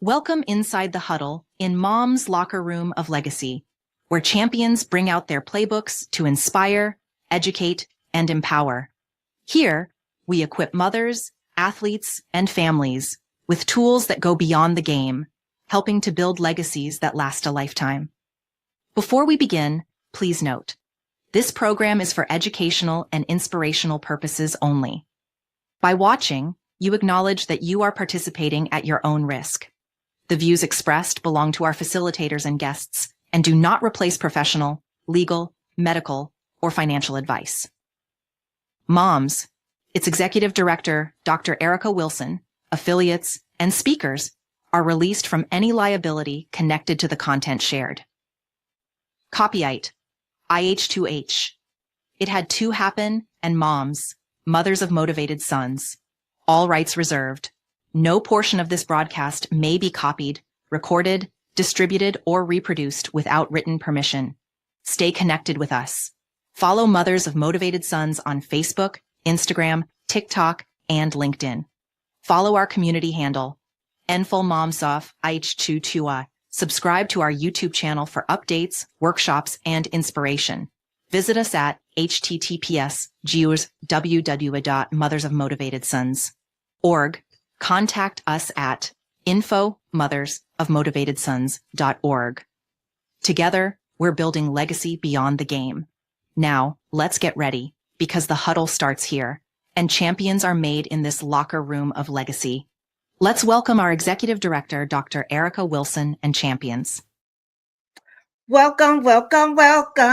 Welcome inside the huddle in Mom's locker room of legacy, where champions bring out their playbooks to inspire, educate, and empower. Here, we equip mothers, athletes, and families with tools that go beyond the game, helping to build legacies that last a lifetime. Before we begin, please note, this program is for educational and inspirational purposes only. By watching, you acknowledge that you are participating at your own risk. The views expressed belong to our facilitators and guests and do not replace professional, legal, medical, or financial advice. M.O.M.S, its Executive Director, Dr. Erica Wilson, affiliates, and speakers are released from any liability connected to the content shared. Copyright IH2H. It Had To Happen and M.O.M.S, Mothers of Motivated Sons. All rights reserved. No portion of this broadcast may be copied, recorded, distributed, or reproduced without written permission. Stay connected with us. Follow Mothers of Motivated Sons on Facebook, Instagram, TikTok, and LinkedIn. Follow our community handle, Enfol IH22. Subscribe to our YouTube channel for updates, workshops, and inspiration. Visit us at https://www.mothersofmotivatedsons.org. Contact us at info.mothersofmotivatedsons.org. Together, we're building legacy beyond the game. Now, let's get ready, because the huddle starts here, and champions are made in this locker room of legacy. Let's welcome our Executive Director, Dr. Erica Wilson, and champions. Welcome, welcome, welcome.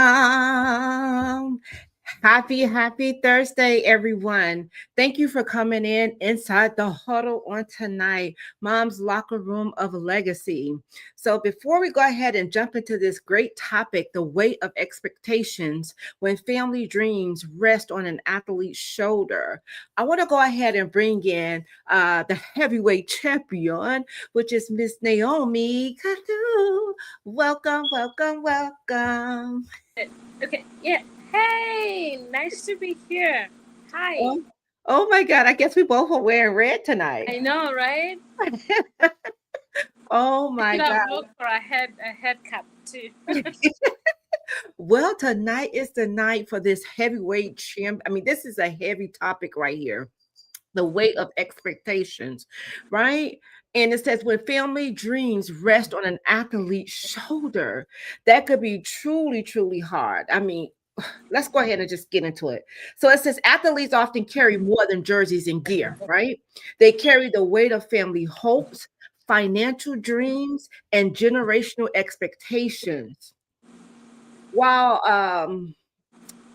Happy Thursday, everyone. Thank you for coming in inside the huddle on tonight, Mom's Locker Room of Legacy. So before we go ahead and jump into this great topic, the weight of expectations when family dreams rest on an athlete's shoulder, I want to go ahead and bring in the heavyweight champion, which is Miss Naomi. Welcome, welcome, welcome. Okay, yeah. Hey, nice to be here. Hi. Oh my God, I guess we both are wearing red tonight. I know, right? Oh my God. Look for a head cap too. Well, tonight is the night for this heavyweight champ. I mean, this is a heavy topic right here. The weight of expectations, right? And it says when family dreams rest on an athlete's shoulder, that could be truly, truly hard. I mean, let's go ahead and just get into it. So it says athletes often carry more than jerseys and gear, right? They carry the weight of family hopes, financial dreams, and generational expectations. While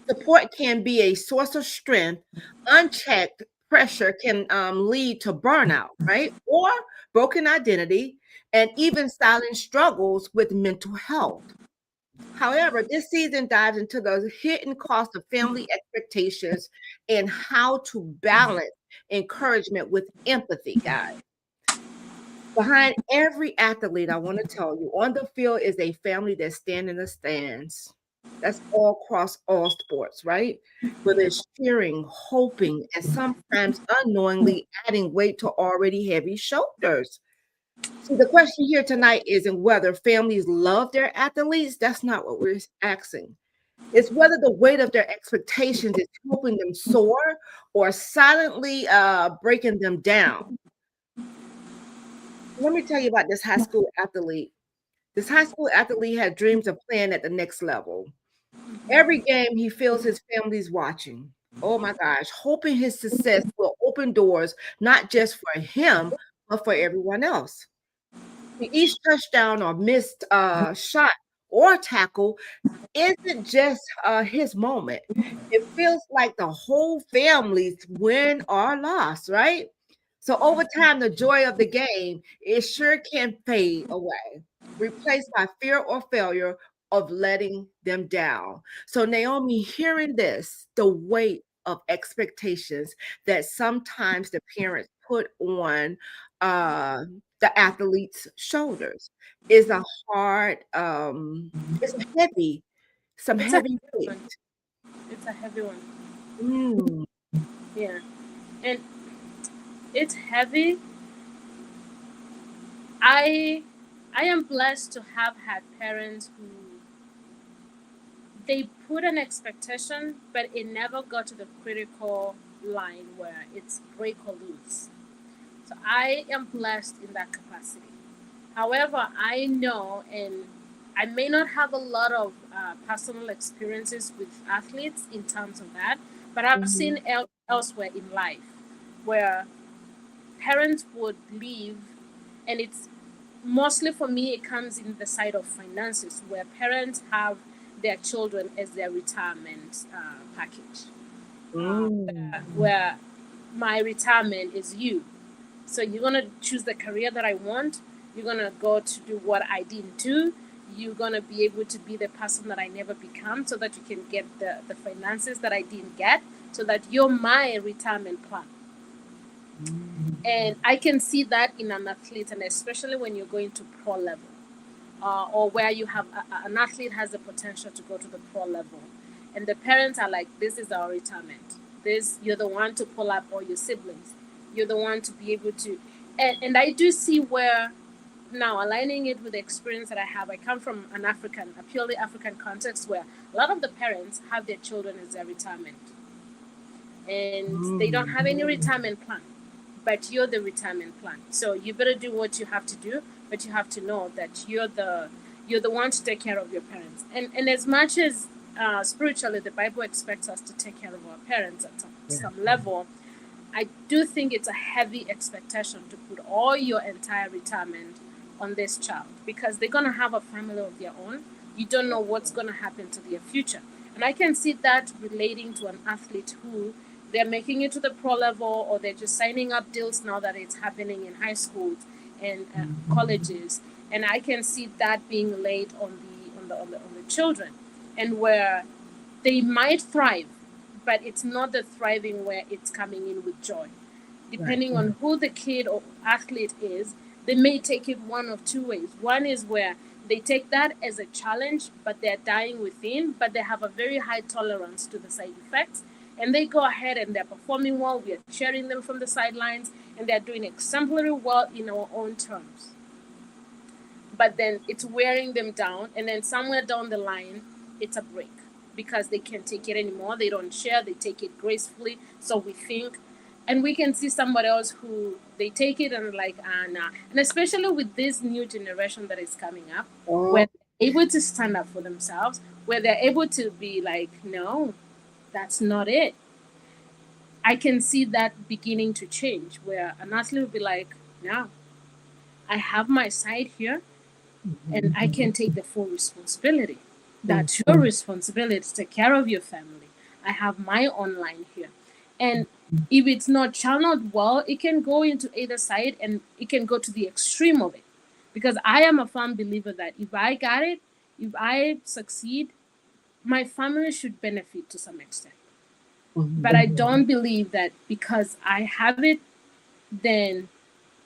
support can be a source of strength, unchecked pressure can lead to burnout, right? Or broken identity, and even silent struggles with mental health. However, this season dives into the hidden cost of family expectations and how to balance encouragement with empathy, guys. Behind every athlete, I want to tell you, on the field is a family that stands in the stands. That's all across all sports, right? Whether it's cheering, hoping, and sometimes unknowingly adding weight to already heavy shoulders. So the question here tonight isn't whether families love their athletes. That's not what we're asking. It's whether the weight of their expectations is helping them soar or silently breaking them down. Let me tell you about this high school athlete. This high school athlete had dreams of playing at the next level. Every game, he feels his family's watching. Oh my gosh, hoping his success will open doors, not just for him, but for everyone else. Each touchdown or missed shot or tackle isn't just his moment. It feels like the whole family's win or loss, right? So over time, the joy of the game, it sure can fade away, replaced by fear or failure of letting them down. So Naomi, hearing this, the weight of expectations that sometimes the parents put on the athlete's shoulders is a hard, it's heavy, heavy weight. It's a heavy one. Mm. Yeah. And it's heavy. I am blessed to have had parents who they put an expectation, but it never got to the critical line where it's break or lose. So I am blessed in that capacity. However, I know, and I may not have a lot of personal experiences with athletes in terms of that, but I've seen elsewhere in life where parents would leave, and it's mostly for me, it comes in the side of finances, where parents have their children as their retirement package, where my retirement is you. So you're gonna choose the career that I want. You're gonna go to do what I didn't do. You're gonna be able to be the person that I never become, so that you can get the finances that I didn't get, so that you're my retirement plan. And I can see that in an athlete, and especially when you're going to pro level, or where you have an athlete has the potential to go to the pro level, and the parents are like, "This is our retirement. This you're the one to pull up all your siblings. You're the one to be able to." And I do see where now aligning it with the experience that I have. I come from a purely African context where a lot of the parents have their children as their retirement, and they don't have any retirement plan, but you're the retirement plan. So you better do what you have to do, but you have to know that you're the one to take care of your parents. And as much as spiritually the Bible expects us to take care of our parents at some level, I do think it's a heavy expectation to put all your entire retirement on this child, because they're going to have a family of their own. You don't know what's going to happen to their future. And I can see that relating to an athlete who they're making it to the pro level, or they're just signing up deals now that it's happening in high schools and colleges. And I can see that being laid on the children, and where they might thrive, but it's not the thriving where it's coming in with joy. Depending on who the kid or athlete is, they may take it one of two ways. One is where they take that as a challenge, but they're dying within, but they have a very high tolerance to the side effects. And they go ahead and they're performing well. We are cheering them from the sidelines, and they're doing exemplary well in our own terms. But then it's wearing them down, and then somewhere down the line, it's a break, because they can't take it anymore. They don't share, they take it gracefully. So we think, and we can see somebody else who they take it and like, nah. And especially with this new generation that is coming up, where they're able to stand up for themselves, where they're able to be like, no, that's not it. I can see that beginning to change, where an athlete will be like, no, I have my side here, and I can take the full responsibility. That's your responsibility to take care of your family. I have my online here. And if it's not channeled well, it can go into either side, and it can go to the extreme of it. Because I am a firm believer that if I got it, if I succeed, my family should benefit to some extent. But I don't believe that because I have it, then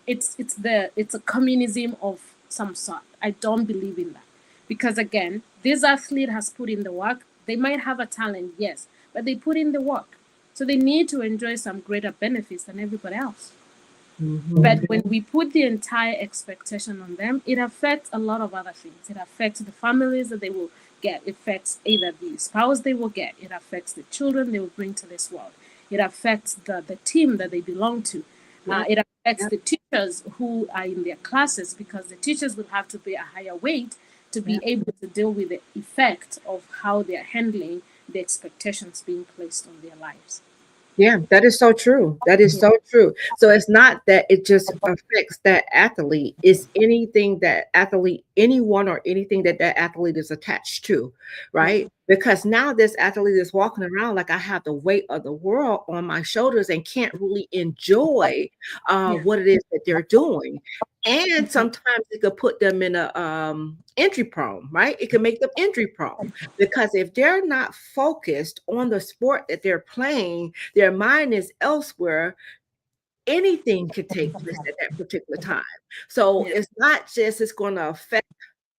it's a communism of some sort. I don't believe in that. Because again, this athlete has put in the work. They might have a talent, yes, but they put in the work. So they need to enjoy some greater benefits than everybody else. But when we put the entire expectation on them, it affects a lot of other things. It affects the families that they will get. It affects either the spouse they will get. It affects the children they will bring to this world. It affects the team that they belong to. It affects the teachers who are in their classes, because the teachers will have to pay a higher weight to be able to deal with the effect of how they're handling the expectations being placed on their lives. Yeah, that is so true. That is so true. So it's not that it just affects that athlete. It's anything that athlete, anyone or anything that that athlete is attached to, right? Because now this athlete is walking around like I have the weight of the world on my shoulders and can't really enjoy what it is that they're doing. And sometimes it could put them in a injury prone, right? It can make them injury prone, because if they're not focused on the sport that they're playing, their mind is elsewhere. Anything could take place at that particular time. So it's not just it's going to affect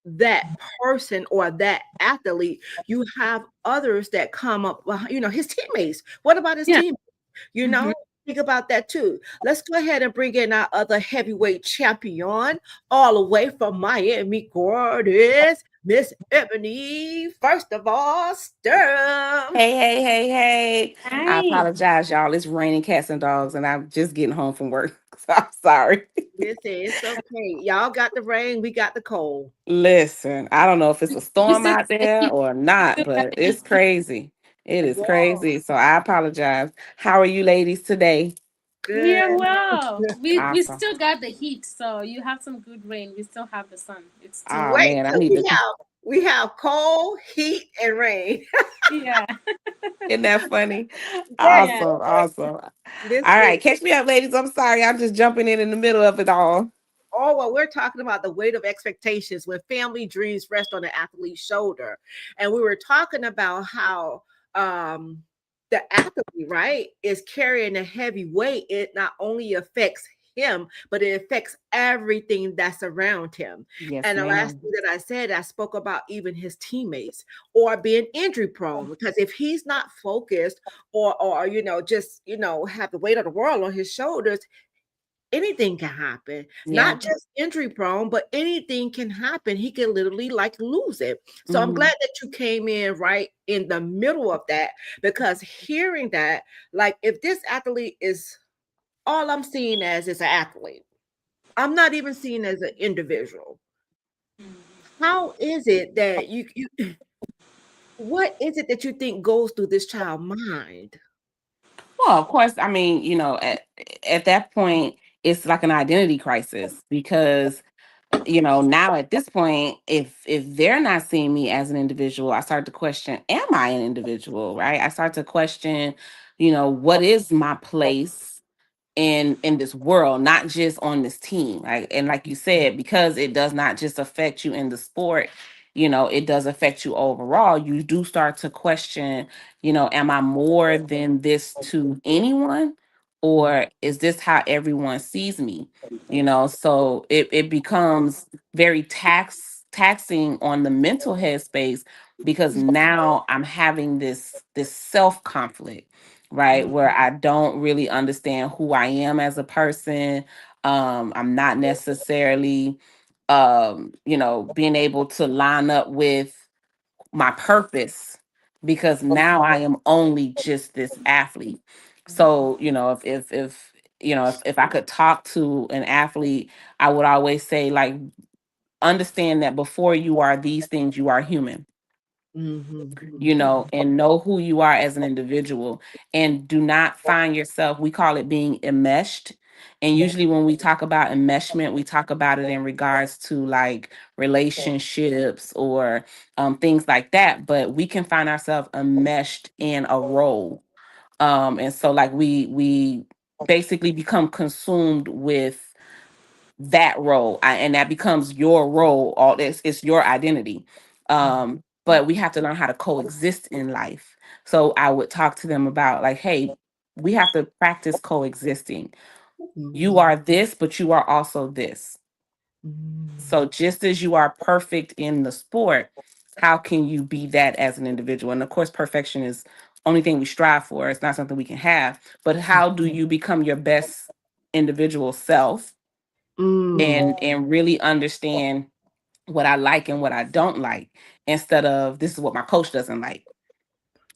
that person or that athlete. You have others that come up, well, his teammates. What about his teammates? think about that too. Let's go ahead and bring in our other heavyweight champion, all the way from Miami, Gordis, Miss Ebony. First of all, Sturm. Hey, hey, hey, hey. I Hi. apologize, y'all. It's raining cats and dogs, and I'm just getting home from work. So I'm sorry. Listen, it's okay. Y'all got the rain, we got the cold. Listen, I don't know if it's a You storm still out there or not, still but got the it's heat. crazy. It is Whoa, crazy. So I apologize. How are you ladies today? We good. are well. We Awesome. still got the heat, so you have some good rain. We still have the sun. It's still Oh Wait man, I till need to. we have cold, heat, and rain. yeah. Isn't that funny? Yes, Yeah. Awesome, awesome. All listen. right, catch me up, ladies. I'm sorry, I'm just jumping in the middle of it all. Oh, well, we're talking about the weight of expectations when family dreams rest on the athlete's shoulder. And we were talking about how um, the athlete, right, is carrying a heavy weight. It not only affects him, but it affects everything that's around him. Yes, And the last ma'am. thing that I said, I spoke about even his teammates or being injury prone. Because if he's not focused or just, have the weight of the world on his shoulders, anything can happen, Yeah. not just injury prone, but anything can happen. He can literally like lose it. So I'm Hmm. glad that you came in right in the middle of that, because hearing that, like, if this athlete is all I'm seeing as is an athlete, I'm not even seeing as an individual. How is it that you what is it that you think goes through this child mind? Well, of course, I mean, at that point, it's like an identity crisis because now at this point, if they're not seeing me as an individual, I start to question, am I an individual, right? I start to question, what is my place in this world, not just on this team, right? And like you said, because it does not just affect you in the sport, it does affect you overall. You do start to question, am I more than this to anyone, or is this how everyone sees me? So it becomes very taxing on the mental headspace, because now I'm having this self conflict, right? Where I don't really understand who I am as a person. I'm not necessarily, being able to line up with my purpose, because now I am only just this athlete. So, if I could talk to an athlete, I would always say, like, understand that before you are these things, you are human, Mhm. and know who you are as an individual, and do not find yourself, we call it being enmeshed. And usually when we talk about enmeshment, we talk about it in regards to like relationships or things like that, but we can find ourselves enmeshed in a role. And so like we basically become consumed with that role, and that becomes your role. All this, it's your identity. But we have to learn how to coexist in life. So I would talk to them about, like, hey, we have to practice coexisting. You Mhm. are this, but you are also this. So Mhm. just as you are perfect in the sport, how can you be that as an individual? And of course, perfection is only thing we strive for. It's not something we can have. But how do you become your best individual self, Mm. and really understand what I like and what I don't like, instead of this is what my coach doesn't like,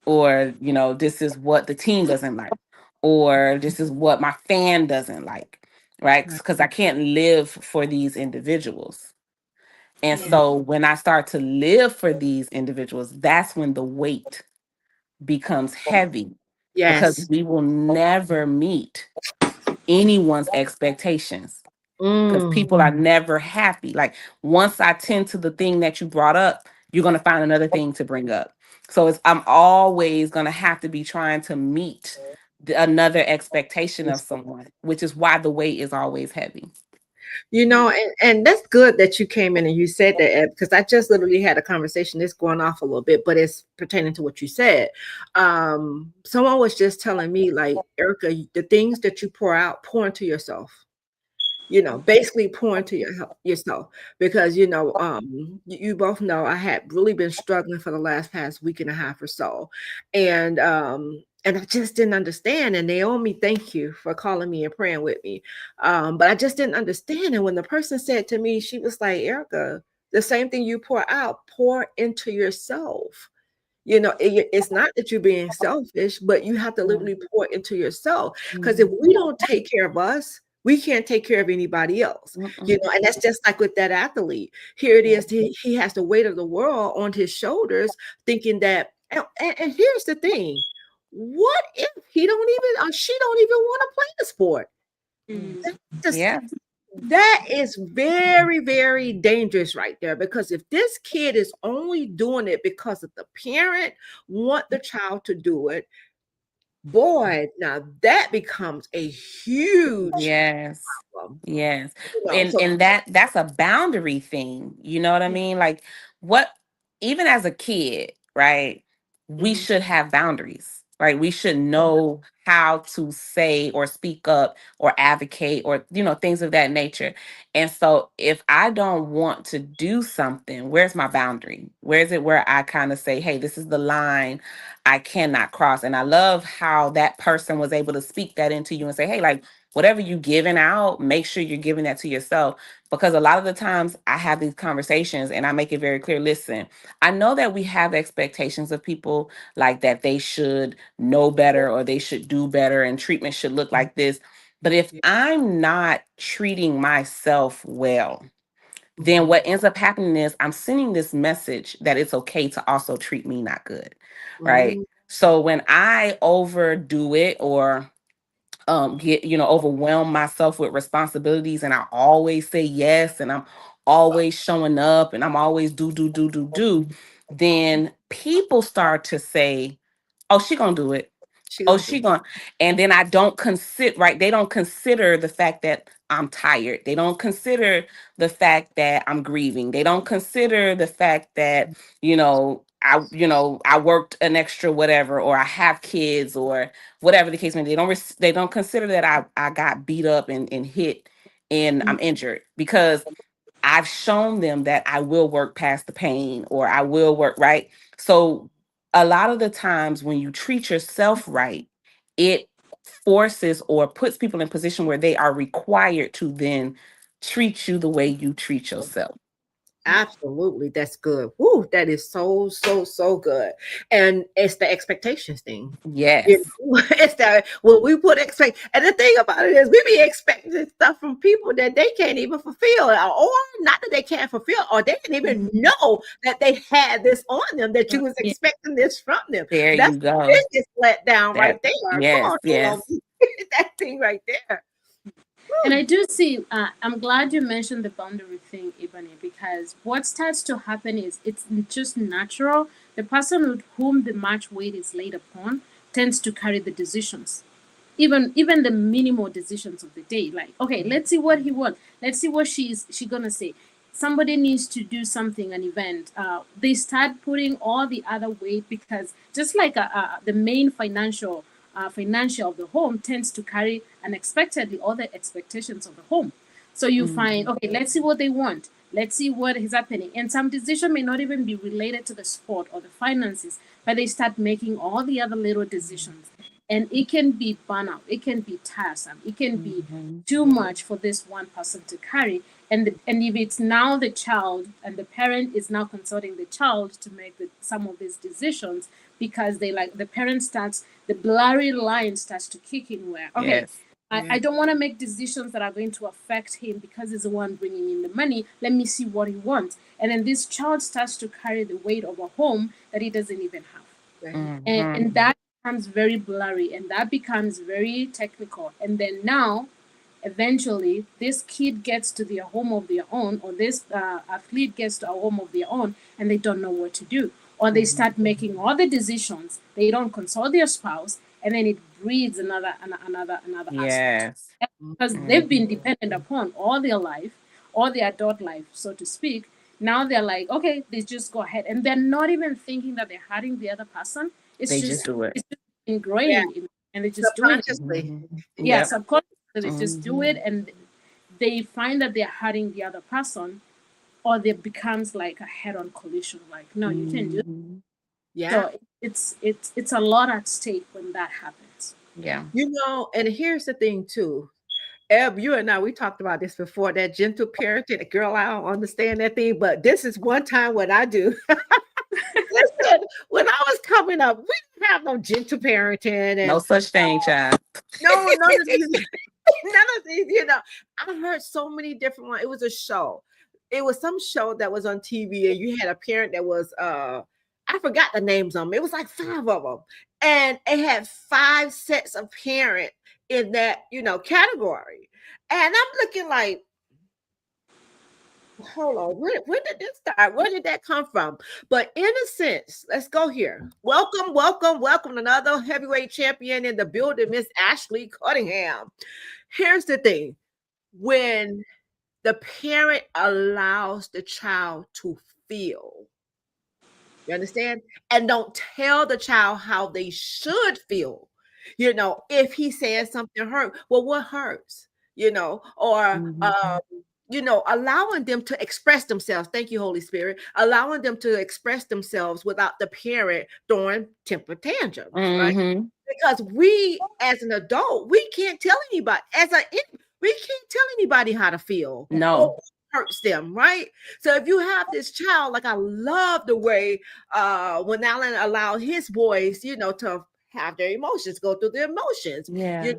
or this is what the team doesn't like, or this is what my fan doesn't like, right? Right. Because I can't live for these individuals. And Yeah. so when I start to live for these individuals, that's when the weight becomes heavy, because Yes. we will never meet anyone's expectations, because Mm. people are never happy. Like, once I tend to the thing that you brought up, you're going to find another thing to bring up. So I'm always going to have to be trying to meet another expectation of someone, which is why the weight is always heavy. And that's good that you came in and you said that, Ed, because I just literally had a conversation. It's going off a little bit, but it's pertaining to what you said. Someone was just telling me, like, Erica, the things that you pour into yourself, basically pour into yourself, because you both know I had really been struggling for the past week and a half or so, and I just didn't understand. And Naomi, thank you for calling me and praying with me, but I just didn't understand. And when the person said to me, she was like, Erica, the same thing you pour out, pour into yourself. It's not that you're being selfish, but you have to literally pour into yourself. Because if we don't take care of us, we can't take care of anybody else. And that's just like with that athlete. Here it is, he has the weight of the world on his shoulders, thinking that. And here's the thing: what if he don't even, or she don't even want to play the sport? Yeah. That is very, very dangerous right there, because if this kid is only doing it because of the parent want the child to do it, boy, now that becomes a huge Yes. problem. Yes. So And that's a boundary thing. You know what I mean? Like, what, even as a kid, right? We mhm, should have boundaries, right? We should know how to say or speak up or advocate or, things of that nature. And so if I don't want to do something, where's my boundary? Where is it where I kind of say, hey, this is the line I cannot cross? And I love how that person was able to speak that into you and say, hey, like, whatever you giving out, make sure you're giving that to yourself. Because a lot of the times I have these conversations and I make it very clear, listen, I know that we have expectations of people, like that they should know better or they should do better and treatment should look like this. But if I'm not treating myself well, then what ends up happening is I'm sending this message that it's okay to also treat me not good. Right. mhm, So when I overdo it or get overwhelm myself with responsibilities and I always say yes and I'm always showing up and I'm always do, then people start to say, oh, she gonna do it. she Oh, gonna do she gonna, and then I don't consider, right? They don't consider the fact that I'm tired. They don't consider the fact that I'm grieving. They don't consider the fact that, I worked an extra whatever, or I have kids, or whatever the case may be. They don't consider that I got beat up and hit and it. I'm injured, because I've shown them that I will work past the pain, or I will work right. So a lot of the times when you treat yourself right, it forces or puts people in a position where they are required to then treat you the way you treat yourself. Absolutely, that's good. Woo, that is so, so, so good. And it's the expectations thing. Yes. It's that when we put expect, and the thing about it is we be expecting stuff from people that they can't even fulfill, or not that they can't fulfill, or they didn't even know that they had this on them, that you was Yeah. expecting this from them. There That's you go. the biggest letdown right That there. Come yes, on, yes. that thing right there. And I do see, I'm glad you mentioned the boundary thing, Ibani, because what starts to happen is it's just natural. The person with whom the much weight is laid upon tends to carry the decisions, even the minimal decisions of the day. Like, okay, let's see what he wants. Let's see what she gonna say. Somebody needs to do something, an event. They start putting all the other weight, because just like the main financial of the home tends to carry unexpectedly all the expectations of the home. So you find, okay, let's see what they want. Let's see what is happening. And some decision may not even be related to the sport or the finances, but they start making all the other little decisions. And it can be burnout, it can be tiresome, it can be Mhm. too much for this one person to carry. And if it's now the child, and the parent is now consulting the child to make some of these decisions, because they like, the parent starts, the blurry line starts to kick in, where, okay, Yes. I don't want to make decisions that are going to affect him because he's the one bringing in the money. Let me see what he wants. And then this child starts to carry the weight of a home that he doesn't even have. Right. And Mhm. that becomes very blurry, and that becomes very technical. And then now, eventually, this kid gets to their home of their own, or this athlete gets to a home of their own, and they don't know what to do. Or they start making all the decisions. They don't consult their spouse, and then it breeds another aspect, Yes. because they've been Mhm. dependent upon all their life, all their adult life, so to speak. Now they're like, okay, they just go ahead, and they're not even thinking that they're hurting the other person. They just do it. It's just Yeah, ingrained in, and they're just doing it. subconsciously. Mhm. Yeah, Yep. subconsciously they just do it, Mhm. and they find that they're hurting the other person, or there becomes like a head-on collision. Like, no, you can't do. Mhm. Yeah. So it's a lot at stake when that happens. Yeah. You know, and here's the thing too. Eb, you and I, we talked about this before, that gentle parenting. Girl, I don't understand that thing, but this is one time what I do. Listen, when I was coming up, we didn't have no gentle parenting No and such thing, child. no, none of these, none of these, I heard so many different ones. It was a show. It was some show that was on TV, and you had a parent that was I forgot the names of them. It was like 5 of them. And it had 5 sets of parent in that, category. And I'm looking like, hold on, when did this start? Where did that come from? But in a sense, let's go here. Welcome, welcome, welcome. Another heavyweight champion in the building, Miss Ashley Cunningham. Here's the thing. When the parent allows the child to feel, you understand? And don't tell the child how they should feel. If he says something hurt, well, what hurts? Or Mhm. allowing them to express themselves. Thank you, Holy Spirit. Allowing them to express themselves without the parent throwing temper tantrums, right? Mhm. Because we, as an adult, we can't tell anybody. We can't tell anybody how to feel or No. what hurts them, right? So if you have this child, like, I love the way when Alan allowed his boys, to have their emotions, go through their emotions, Yeah.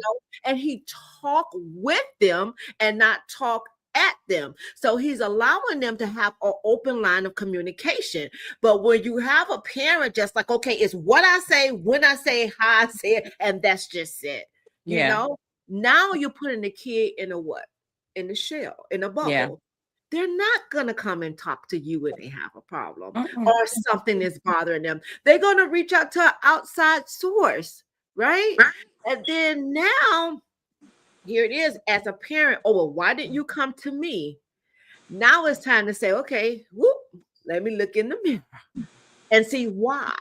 and he talk with them and not talk at them. So he's allowing them to have an open line of communication. But when you have a parent just like, okay, it's what I say, when I say, how I say it, and that's just it, Yeah. now you're putting the kid in a what? In a shell, in a Yeah. bubble. They're not going to come and talk to you when they have a problem Mm-mm. or something is bothering them. They're going to reach out to an outside source, right? And then now, here it is, as a parent, oh, well, why didn't you come to me? Now it's time to say, okay, whoop, let me look in the mirror and see why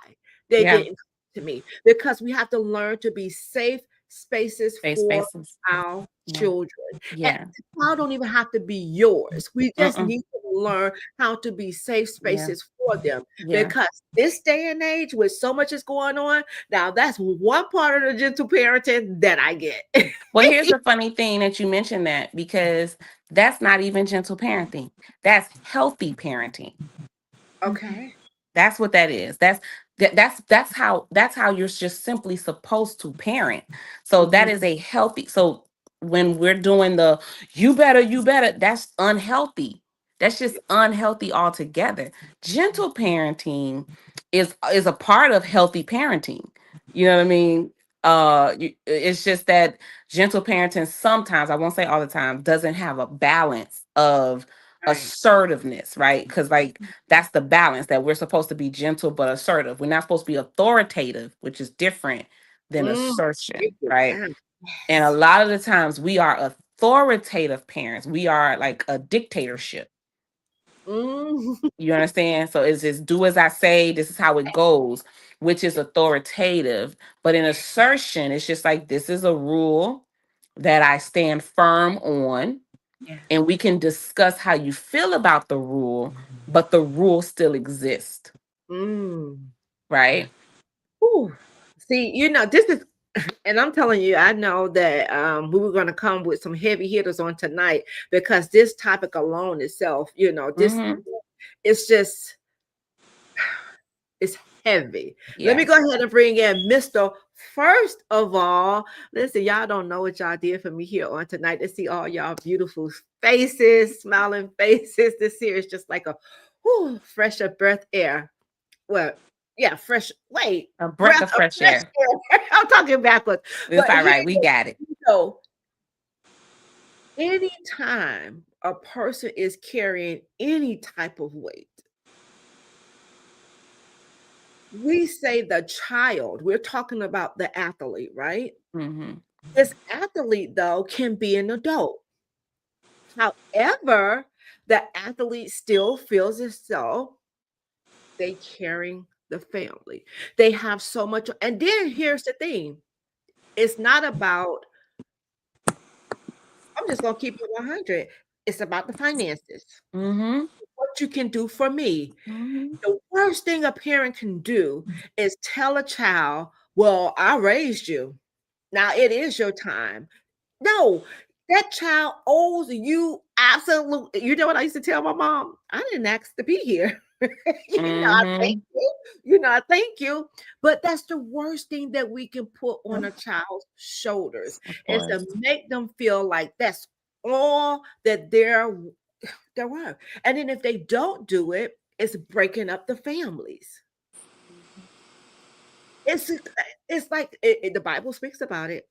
they Yeah. didn't come to me. Because we have to learn to be safe spaces Safe for spaces. our Yeah. children. And Yeah. the child don't even have to be yours. We just Mm-mm. need to learn how to be safe Yeah. spaces for them. Yeah. Because this day and age, with so much is going on, now that's one part of the gentle parenting that I get. Well, here's the funny thing that you mentioned that, because that's not even gentle parenting. That's healthy parenting. Okay. That's what that is. That's how you're just simply supposed to parent. So that Mhm. is a healthy. So when we're doing the you better, that's unhealthy. That's just unhealthy altogether. Gentle parenting is a part of healthy parenting. You know what I mean? It's just that gentle parenting sometimes, I won't say all the time, doesn't have a balance of Right. assertiveness, right? Because like that's the balance, that we're supposed to be gentle but assertive. We're not supposed to be authoritative, which is different than Break assertion, it right? down. And a lot of the times we are authoritative parents. We are like a dictatorship. Mm. You understand? So it's just do as I say, this is how it goes, which is authoritative. But in assertion, it's just like, this is a rule that I stand firm on, Yeah. and we can discuss how you feel about the rule, but the rule still exists, Mm. right? Whew. See, this is, and I'm telling you, I know that we were going to come with some heavy hitters on tonight, because this topic alone itself, this Hmm. it's just, it's heavy. Let me Yeah. go ahead and bring in Mr. First of all, listen, y'all don't know what y'all did for me here on tonight, to see all y'all beautiful faces, smiling faces. This here is just like a fresher breath air. Well, yeah, fresh. Wait, A breath breath of of fresh fresh air. air. I'm talking backwards. It's But all here, right. We got it. so anytime a person is carrying any type of weight, we say the child. We're talking about the athlete, right? Hmm. This athlete, though, can be an adult. However, the athlete still feels as though they carrying the family. They have so much. And then here's the thing. It's not about, I'm I'm just gonna keep it 100. It's about the finances. Mm-hmm. What you can do for me. Mm-hmm. The worst thing a parent can do is tell a child, "Well, I raised you. Now it is your time." No, that child owes you absolutely. You know what I used to tell my mom? I didn't ask to be here. I thank Mm-hmm. you. I thank you. But that's the worst thing that we can put on a child's shoulders Of is course. to make them feel like that's all that they're worth. And then if they don't do it, it's breaking up the families. It's it's like the Bible speaks about it.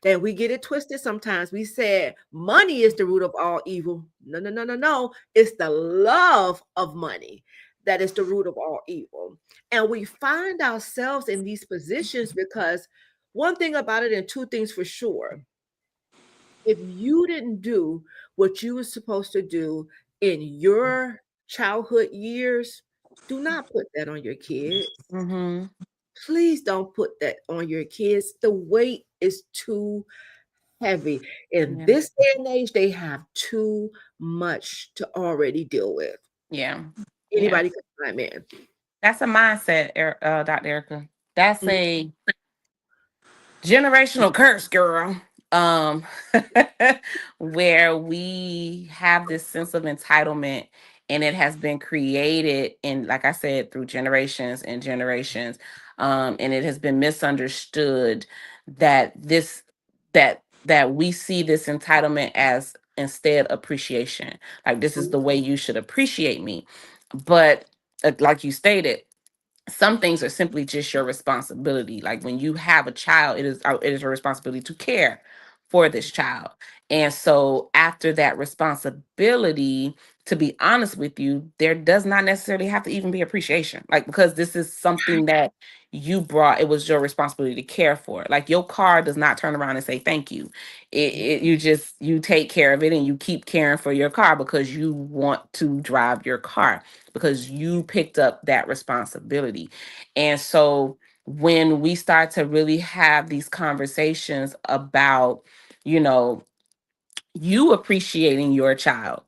That we get it twisted sometimes. We said money is the root of all evil. No, no, no, no, no. It's the love of money that is the root of all evil. And we find ourselves in these positions because one thing about it, and two things for sure. If you didn't do what you were supposed to do in your childhood years, do not put that on your kids. Mm-hmm. Please don't put that on your kids. The weight is too heavy. In Yeah. this day and age, they have too much to already deal with. Yeah. Yeah. Anybody can chime in. That's a mindset, Dr. Erica. That's Mhm. a generational curse, girl. Um, where we have this sense of entitlement, and it has been created, and like I said, through generations and generations. And it has been misunderstood that that we see this entitlement as instead appreciation. Like, this is the way you should appreciate me. But like you stated, some things are simply just your responsibility. Like, when you have a child, it is your responsibility to care for this child. And so after that responsibility, to be honest with you, there does not necessarily have to even be appreciation. Like, because this is something that you brought, it was your responsibility to care for. Like, your car does not turn around and say thank you. You take care of it, and you keep caring for your car because you want to drive your car, because you picked up that responsibility. And so when we start to really have these conversations about, you know, you appreciating your child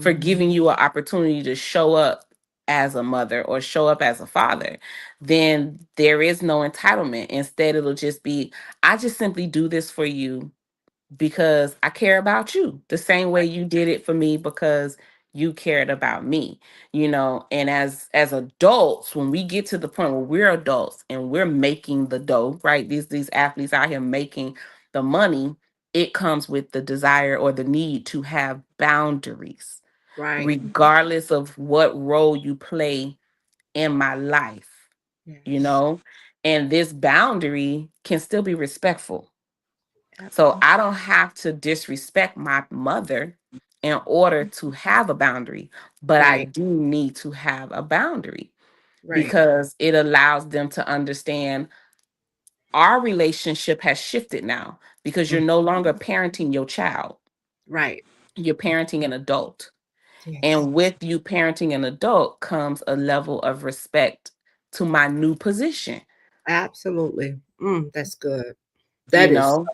for Mhm. giving you an opportunity to show up as a mother or show up as a father, then there is no entitlement. Instead, it'll just be, I just simply do this for you because I care about you the same way you did it for me because you cared about me, and as adults, when we get to the point where we're adults and we're making the dough, right? These athletes out here making the money, it comes with the desire or the need to have boundaries, Right. regardless of what role you play in my life, you Yes. know, and this boundary can still be respectful. So Absolutely. I don't have to disrespect my mother in order to have a boundary, but I Right. do need to have a boundary Right. because it allows them to understand our relationship has shifted now because you're Mm. no longer parenting your child, Right. you're parenting an adult. Yes. And with you parenting an adult comes a level of respect to my new position, Absolutely. That's good. you That is know?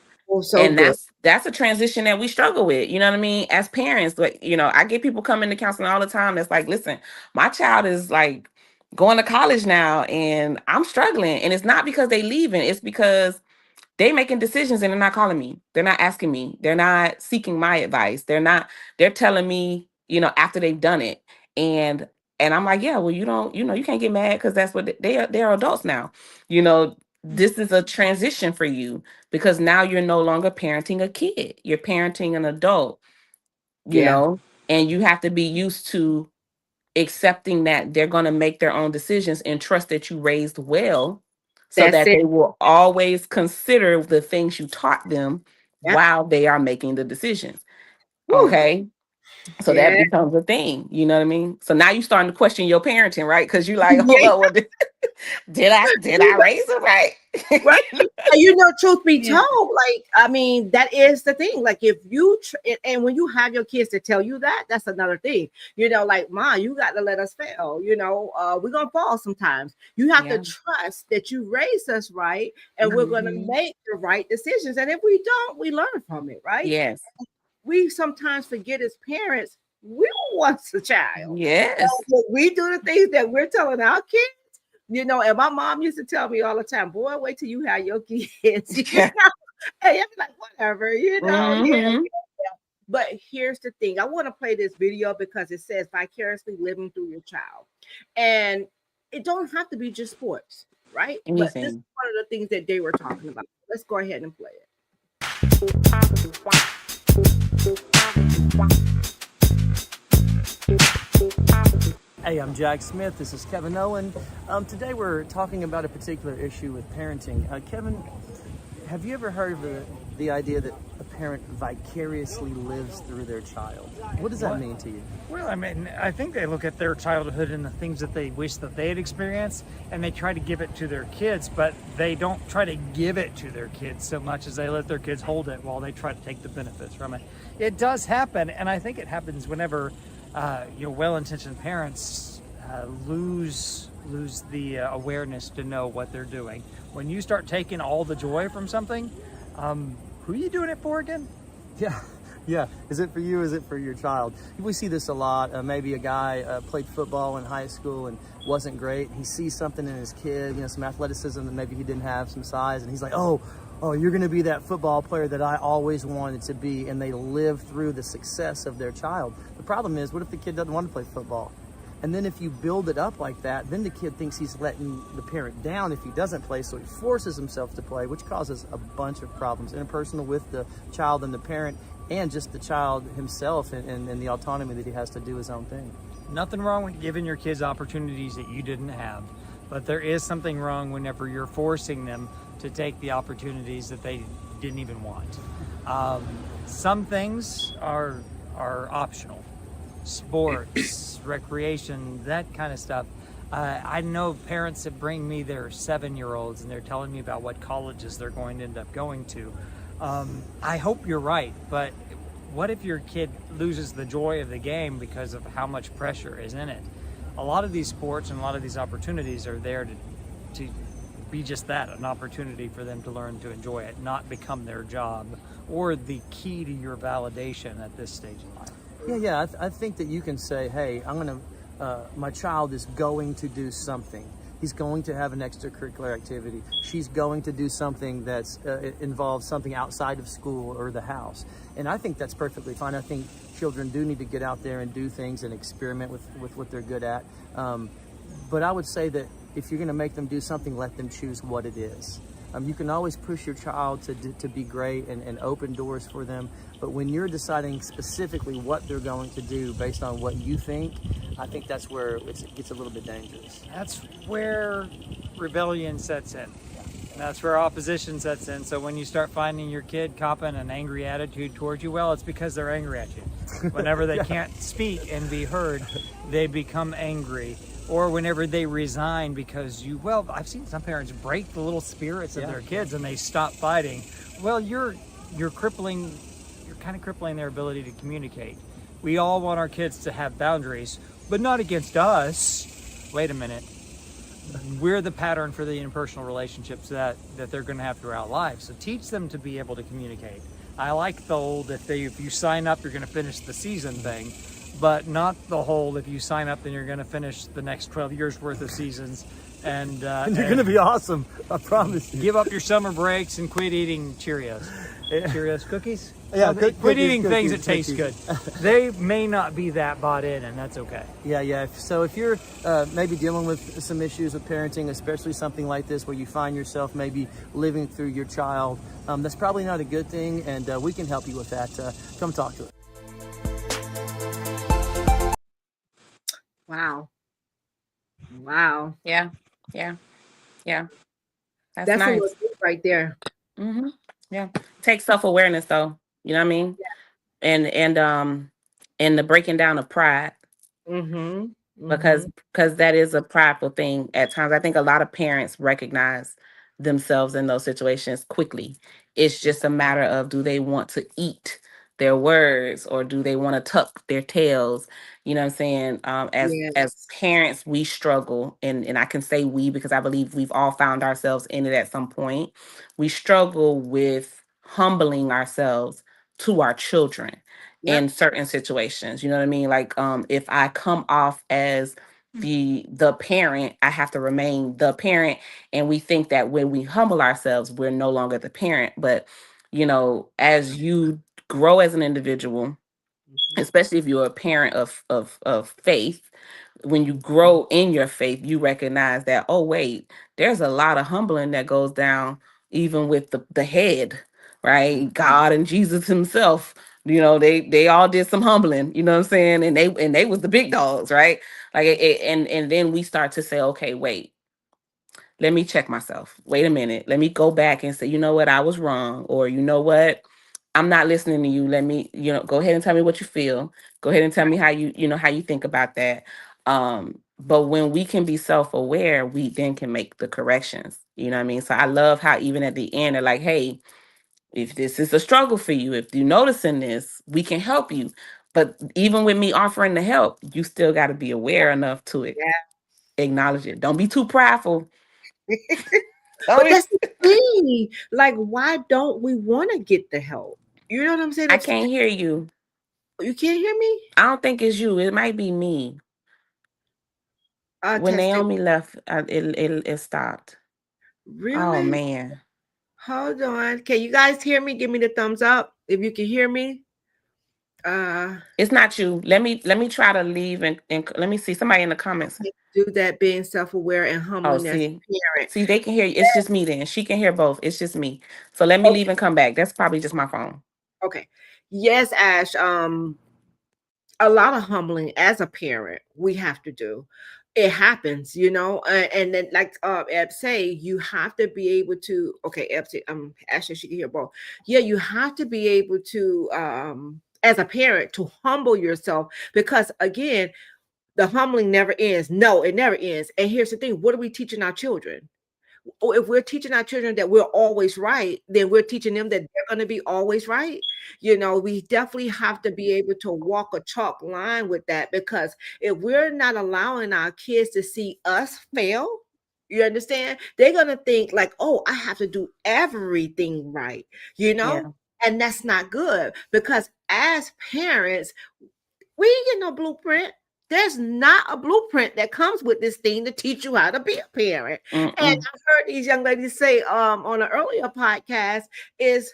so And good. that's a transition that we struggle with, you know what I mean, as parents. Like, I get people coming to counseling all the time that's like, listen, my child is like going to college now and I'm struggling, and it's not because they leaving, it's because they making decisions and they're not calling me, they're not asking me, they're not seeking my advice, they're telling me, after they've done it. And I'm like, yeah, well, you don't, you can't get mad because that's what they're adults now. you know this is a transition for you because now you're no longer parenting a kid, you're parenting an adult, Yeah. and you have to be used to accepting that they're going to make their own decisions and trust that you raised well, so That's that it. they will always consider the things you taught them Yep. while they are making the decisions. Woo. Okay. So that Yeah. becomes a thing. You know what I mean? So now you're starting to question your parenting, right? Because you like, hold Yeah. on, did I raise them right? Right. And truth be Yeah. told, like, I mean, that is the thing. Like, if you and when you have your kids to tell you that, that's another thing. Like, Ma, you got to let us fail. We're gonna fall sometimes. You have to Yeah. trust that you raised us right, and we're gonna Mhm. make the right decisions. And if we don't, we learn from it, right? Yes. we sometimes forget as parents, we were once a child. Yes. So we do the things that we're telling our kids, and my mom used to tell me all the time, boy, wait till you have your kids. Yeah. And I'm like, whatever, yeah. Mhm. But here's the thing. I want to play this video because it says vicariously living through your child. And it don't have to be just sports, right? But this is Anything. one of the things that they were talking about. Let's go ahead and play it. Hey, I'm Jack Smith. This is Kevin Owen. Today we're talking about a particular issue with parenting. Kevin, have you ever heard of the idea that a parent vicariously lives through their child? What does that mean to you? Well, I mean, I think they look at their childhood and the things that they wish that they had experienced, and they try to give it to their kids, but they don't try to give it to their kids so much as they let their kids hold it while they try to take the benefits from it. It does happen, and I think it happens whenever well-intentioned parents lose the awareness to know what they're doing. When you start taking all the joy from something, who are you doing it for again? Yeah. Is it for you? Is it for your child? We see this a lot. Maybe a guy played football in high school and wasn't great. He sees something in his kid, some athleticism that maybe he didn't have, some size, and he's like, oh, you're going to be that football player that I always wanted to be. And they live through the success of their child. The problem is, what if the kid doesn't want to play football? And then if you build it up like that, then the kid thinks he's letting the parent down if he doesn't play, so he forces himself to play, which causes a bunch of problems, interpersonal with the child and the parent, and just the child himself and the autonomy that he has to do his own thing. Nothing wrong with giving your kids opportunities that you didn't have, but there is something wrong whenever you're forcing them to take the opportunities that they didn't even want. Some things are optional. Sports, recreation, that kind of stuff. I know parents that bring me their 7-year-olds and they're telling me about what colleges they're going to end up going to. I hope you're right, but what if your kid loses the joy of the game because of how much pressure is in it? A lot of these sports and a lot of these opportunities are there to be just that, an opportunity for them to learn to enjoy it, not become their job or the key to your validation at this stage in life. Yeah. I think that you can say, hey, my child is going to do something. He's going to have an extracurricular activity. She's going to do something that's involves something outside of school or the house. And I think that's perfectly fine. I think children do need to get out there and do things and experiment with what they're good at. But I would say that if you're going to make them do something, let them choose what it is. You can always push your child to be great and open doors for them. But when you're deciding specifically what they're going to do based on what you think, I think that's where it gets a little bit dangerous. That's where rebellion sets in. That's where opposition sets in. So when you start finding your kid copping an angry attitude towards you, well, it's because they're angry at you. Whenever they can't speak and be heard, they become angry. Or whenever they resign because I've seen some parents break the little spirits of their kids and they stop fighting. Well, you're kind of crippling their ability to communicate. We all want our kids to have boundaries, but not against us. Wait a minute. We're the pattern for the interpersonal relationships that they're going to have throughout life. So teach them to be able to communicate. I like the old if you sign up, you're going to finish the season thing. But not the whole, if you sign up, then you're going to finish the next 12 years worth of seasons. And you're going to be awesome. I promise you. Give up your summer breaks and quit eating Cheerios. Cheerios cookies? Yeah, quit eating things that taste good. They may not be that bought in, and that's okay. Yeah. So if you're maybe dealing with some issues with parenting, especially something like this where you find yourself maybe living through your child, that's probably not a good thing, and we can help you with that. Come talk to us. Wow. Yeah. That's a nice. little deep right there. Mm-hmm. Yeah. Take self-awareness though. You know what I mean? Yeah. And the breaking down of pride. Mm-hmm. Because that is a prideful thing at times. I think a lot of parents recognize themselves in those situations quickly. It's just a matter of, do they want to eat their words or do they want to tuck their tails? You know what I'm saying? As parents, we struggle, and I can say we because I believe we've all found ourselves in it at some point. We struggle with humbling ourselves to our children. Yep. in certain situations. You know what I mean? Like if I come off as the parent, I have to remain the parent. And we think that when we humble ourselves, we're no longer the parent. But as you grow as an individual, especially if you're a parent of faith, when you grow in your faith, you recognize that, oh wait, there's a lot of humbling that goes down even with the head, right? God and Jesus himself, they all did some humbling, you know what I'm saying? And they was the big dogs, right? Like and then we start to say, okay, wait, let me check myself. Wait a minute. Let me go back and say, you know what, I was wrong. Or you know what, I'm not listening to you. Let me, go ahead and tell me what you feel. Go ahead and tell me how how you think about that. But when we can be self-aware, we then can make the corrections. You know what I mean? So I love how even at the end they're like, hey, if this is a struggle for you, if you're noticing this, we can help you. But even with me offering the help, you still got to be aware enough to acknowledge it. Don't be too prideful. But Don't that's the thing. Like, why don't we want to get the help? You know what I'm saying? I can't hear you. You can't hear me? I don't think it's you. It might be me. When Testing. Naomi left, it stopped. Oh Really? man, Hold on. Can you guys hear me? Give me the thumbs up if you can hear me. Uh, it's not you. Let me try to leave and let me see somebody in the comments. do that, being self-aware and Oh, humbling as see, a parent. they can hear you. It's just me then. She can hear both. It's just me. So let me leave and come back. That's probably just my phone. Okay. Yes, Ash. A lot of humbling as a parent we have to do. It happens, and then like Eb say, you have to be able to. Okay, Eb say, actually she can hear both. Yeah, you have to be able to, as a parent, to humble yourself, because again, the humbling never ends. No, it never ends. And here's the thing: what are we teaching our children? Or if we're teaching our children that we're always right, then we're teaching them that they're going to be always right. We definitely have to be able to walk a chalk line with that, because if we're not allowing our kids to see us fail, you understand, they're going to think like, oh, I have to do everything right, Yeah. and that's not good, because as parents, we ain't get no blueprint. There's not a blueprint that comes with this thing to teach you how to be a parent. And Mm-mm. I've heard these young ladies say on an earlier podcast is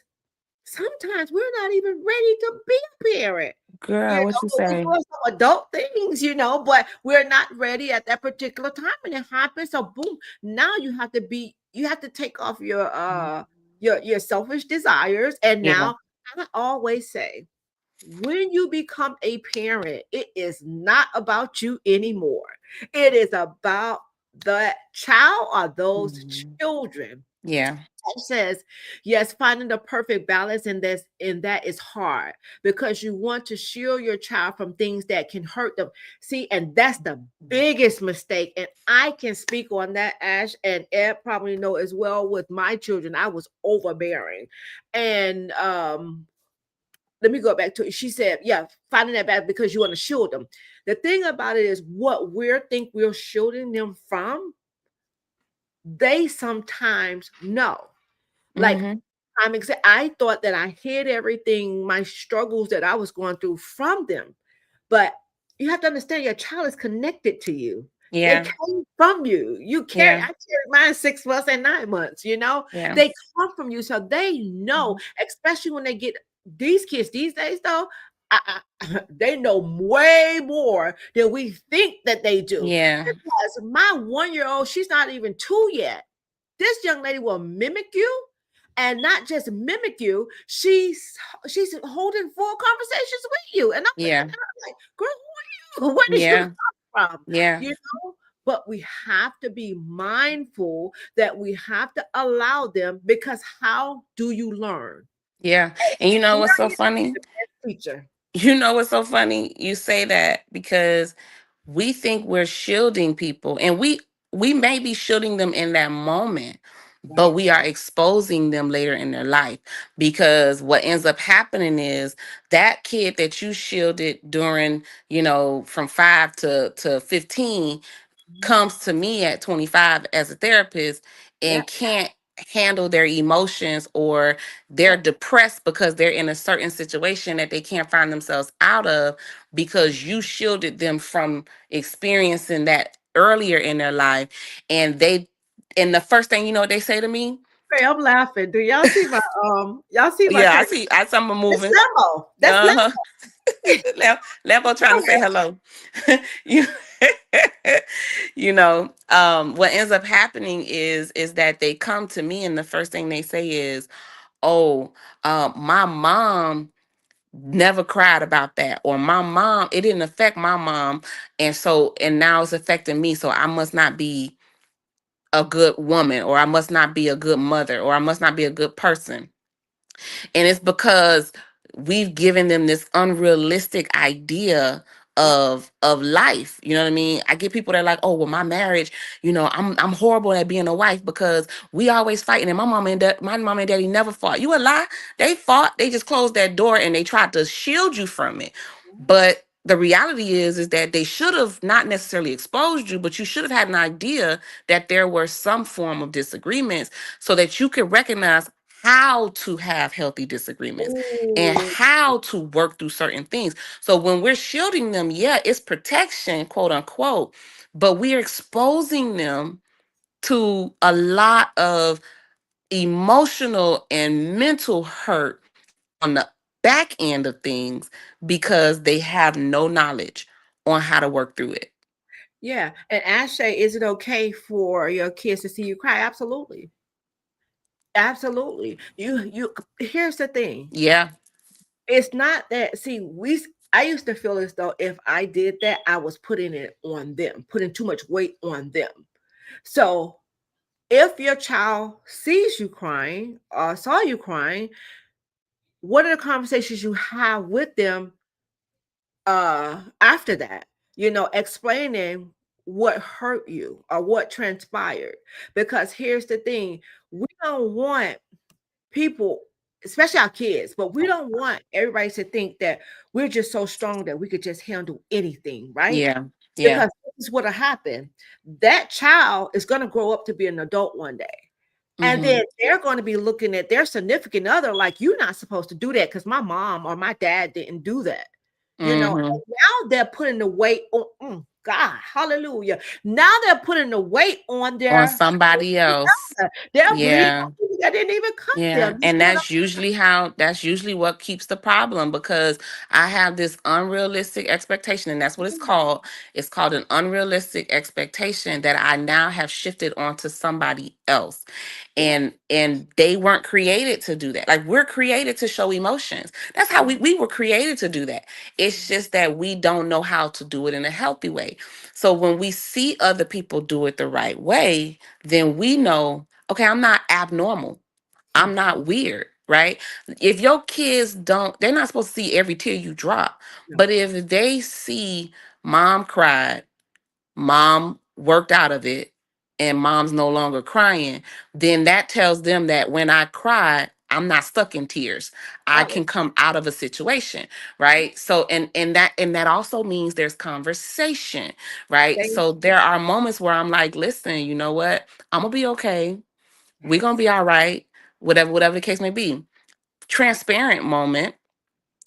sometimes we're not even ready to be a parent. Girl, what you We're say? doing some adult things, but we're not ready at that particular time, and it happens. So boom, now you have to take off your selfish desires. And Yeah. now I always say, when you become a parent, it is not about you anymore. It is about the child or those Mhm. children. Yeah. It says, yes, finding the perfect balance in that is hard, because you want to shield your child from things that can hurt them. See, and that's the biggest mistake. And I can speak on that, Ash, and Ed probably know as well. With my children, I was overbearing. And let me go back to it. She said, yeah, finding that back because you want to shield them. The thing about it is, what we're shielding them from, they sometimes know. Like, Mm-hmm. I thought that I hid everything, my struggles that I was going through, from them. But you have to understand, your child is connected to you. They Yeah. came from you. I Yeah. carried mine 6 months and 9 months, Yeah. they come from you. So they know, Mhm. especially when they get these kids these days, though, they know way more than we think that they do. Yeah. Because my 1-year-old, she's not even 2 yet. This young lady will mimic you, and not just mimic you, she's holding full conversations with you. And I'm looking Yeah. at her like, girl, who are you? Where did you Yeah. come from? Yeah. You know? But we have to be mindful that we have to allow them, because how do you learn? Yeah. And you know what's so Learning is funny? the best teacher. You know what's so funny? You say that because we think we're shielding people, and we may be shielding them in that moment, but Right. we are exposing them later in their life, because what ends up happening is that kid that you shielded during, from 5 to 15 Mhm. comes to me at 25 as a therapist and Yep. can't handle their emotions, or they're depressed because they're in a certain situation that they can't find themselves out of because you shielded them from experiencing that earlier in their life. And the first thing you know what they say to me? Hey, I'm laughing. Do y'all see my y'all see my Yeah, I text? see. I some It's moving. Lembo. That's Uh-huh. Lambo trying to say Lembo. hello. you you know, what ends up happening is that they come to me and the first thing they say is, oh, my mom never cried about that, or my mom, it didn't affect my mom, and now it's affecting me, so I must not be a good woman, or I must not be a good mother, or I must not be a good person. And it's because we've given them this unrealistic idea of life. You know what I mean? I get people that are like, oh, well, my marriage, I'm horrible at being a wife because we always fighting, and my mom and daddy never fought. You a lie. They fought. They just closed that door and they tried to shield you from it. But the reality is that they should have not necessarily exposed you, but you should have had an idea that there were some form of disagreements so that you could recognize how to have healthy disagreements and Ooh. how to work through certain things. So when we're shielding them, yeah, it's protection, quote unquote, but we're exposing them to a lot of emotional and mental hurt on the back end of things because they have no knowledge on how to work through it. Yeah. And Ashay, is it okay for your kids to see you cry? Absolutely. Absolutely. You here's the thing. Yeah. It's not that, see, I used to feel as though if I did that, I was putting it on them, putting too much weight on them. So if your child sees you crying or saw you crying, what are the conversations you have with them after that? Explaining what hurt you or what transpired. Because here's the thing, we don't want people, especially our kids, but we don't want everybody to think that we're just so strong that we could just handle anything, right? Yeah. Yeah. Because this is what'll happen. That child is going to grow up to be an adult one day. And Hmm. then they're going to be looking at their significant other like, you're not supposed to do that because my mom or my dad didn't do that. Hmm. And now they're putting the weight on, God, hallelujah. Now they're putting the weight on On their somebody else. they're bleeding Yeah. on people that didn't even cut them. Yeah, You and see what I'm that's usually what keeps the problem, because I have this unrealistic expectation, and that's what it's saying? called. It's called an unrealistic expectation that I now have shifted onto somebody else. Yeah. And they weren't created to do that. Like, we're created to show emotions. That's how we were created to do that. It's just that we don't know how to do it in a healthy way. So when we see other people do it the right way, then we know, okay, I'm not abnormal. I'm not weird, right? If your kids don't, they're not supposed to see every tear you drop. No. But if they see mom cried, mom worked out of it, and mom's no longer crying, then that tells them that when I cry, I'm not stuck in tears. I That was can come out of a situation, right? So and that also means there's conversation, right? thank So there are moments where I'm like, listen, you know what? I'm gonna be okay. We're gonna be all right, whatever the case may be. Transparent moment.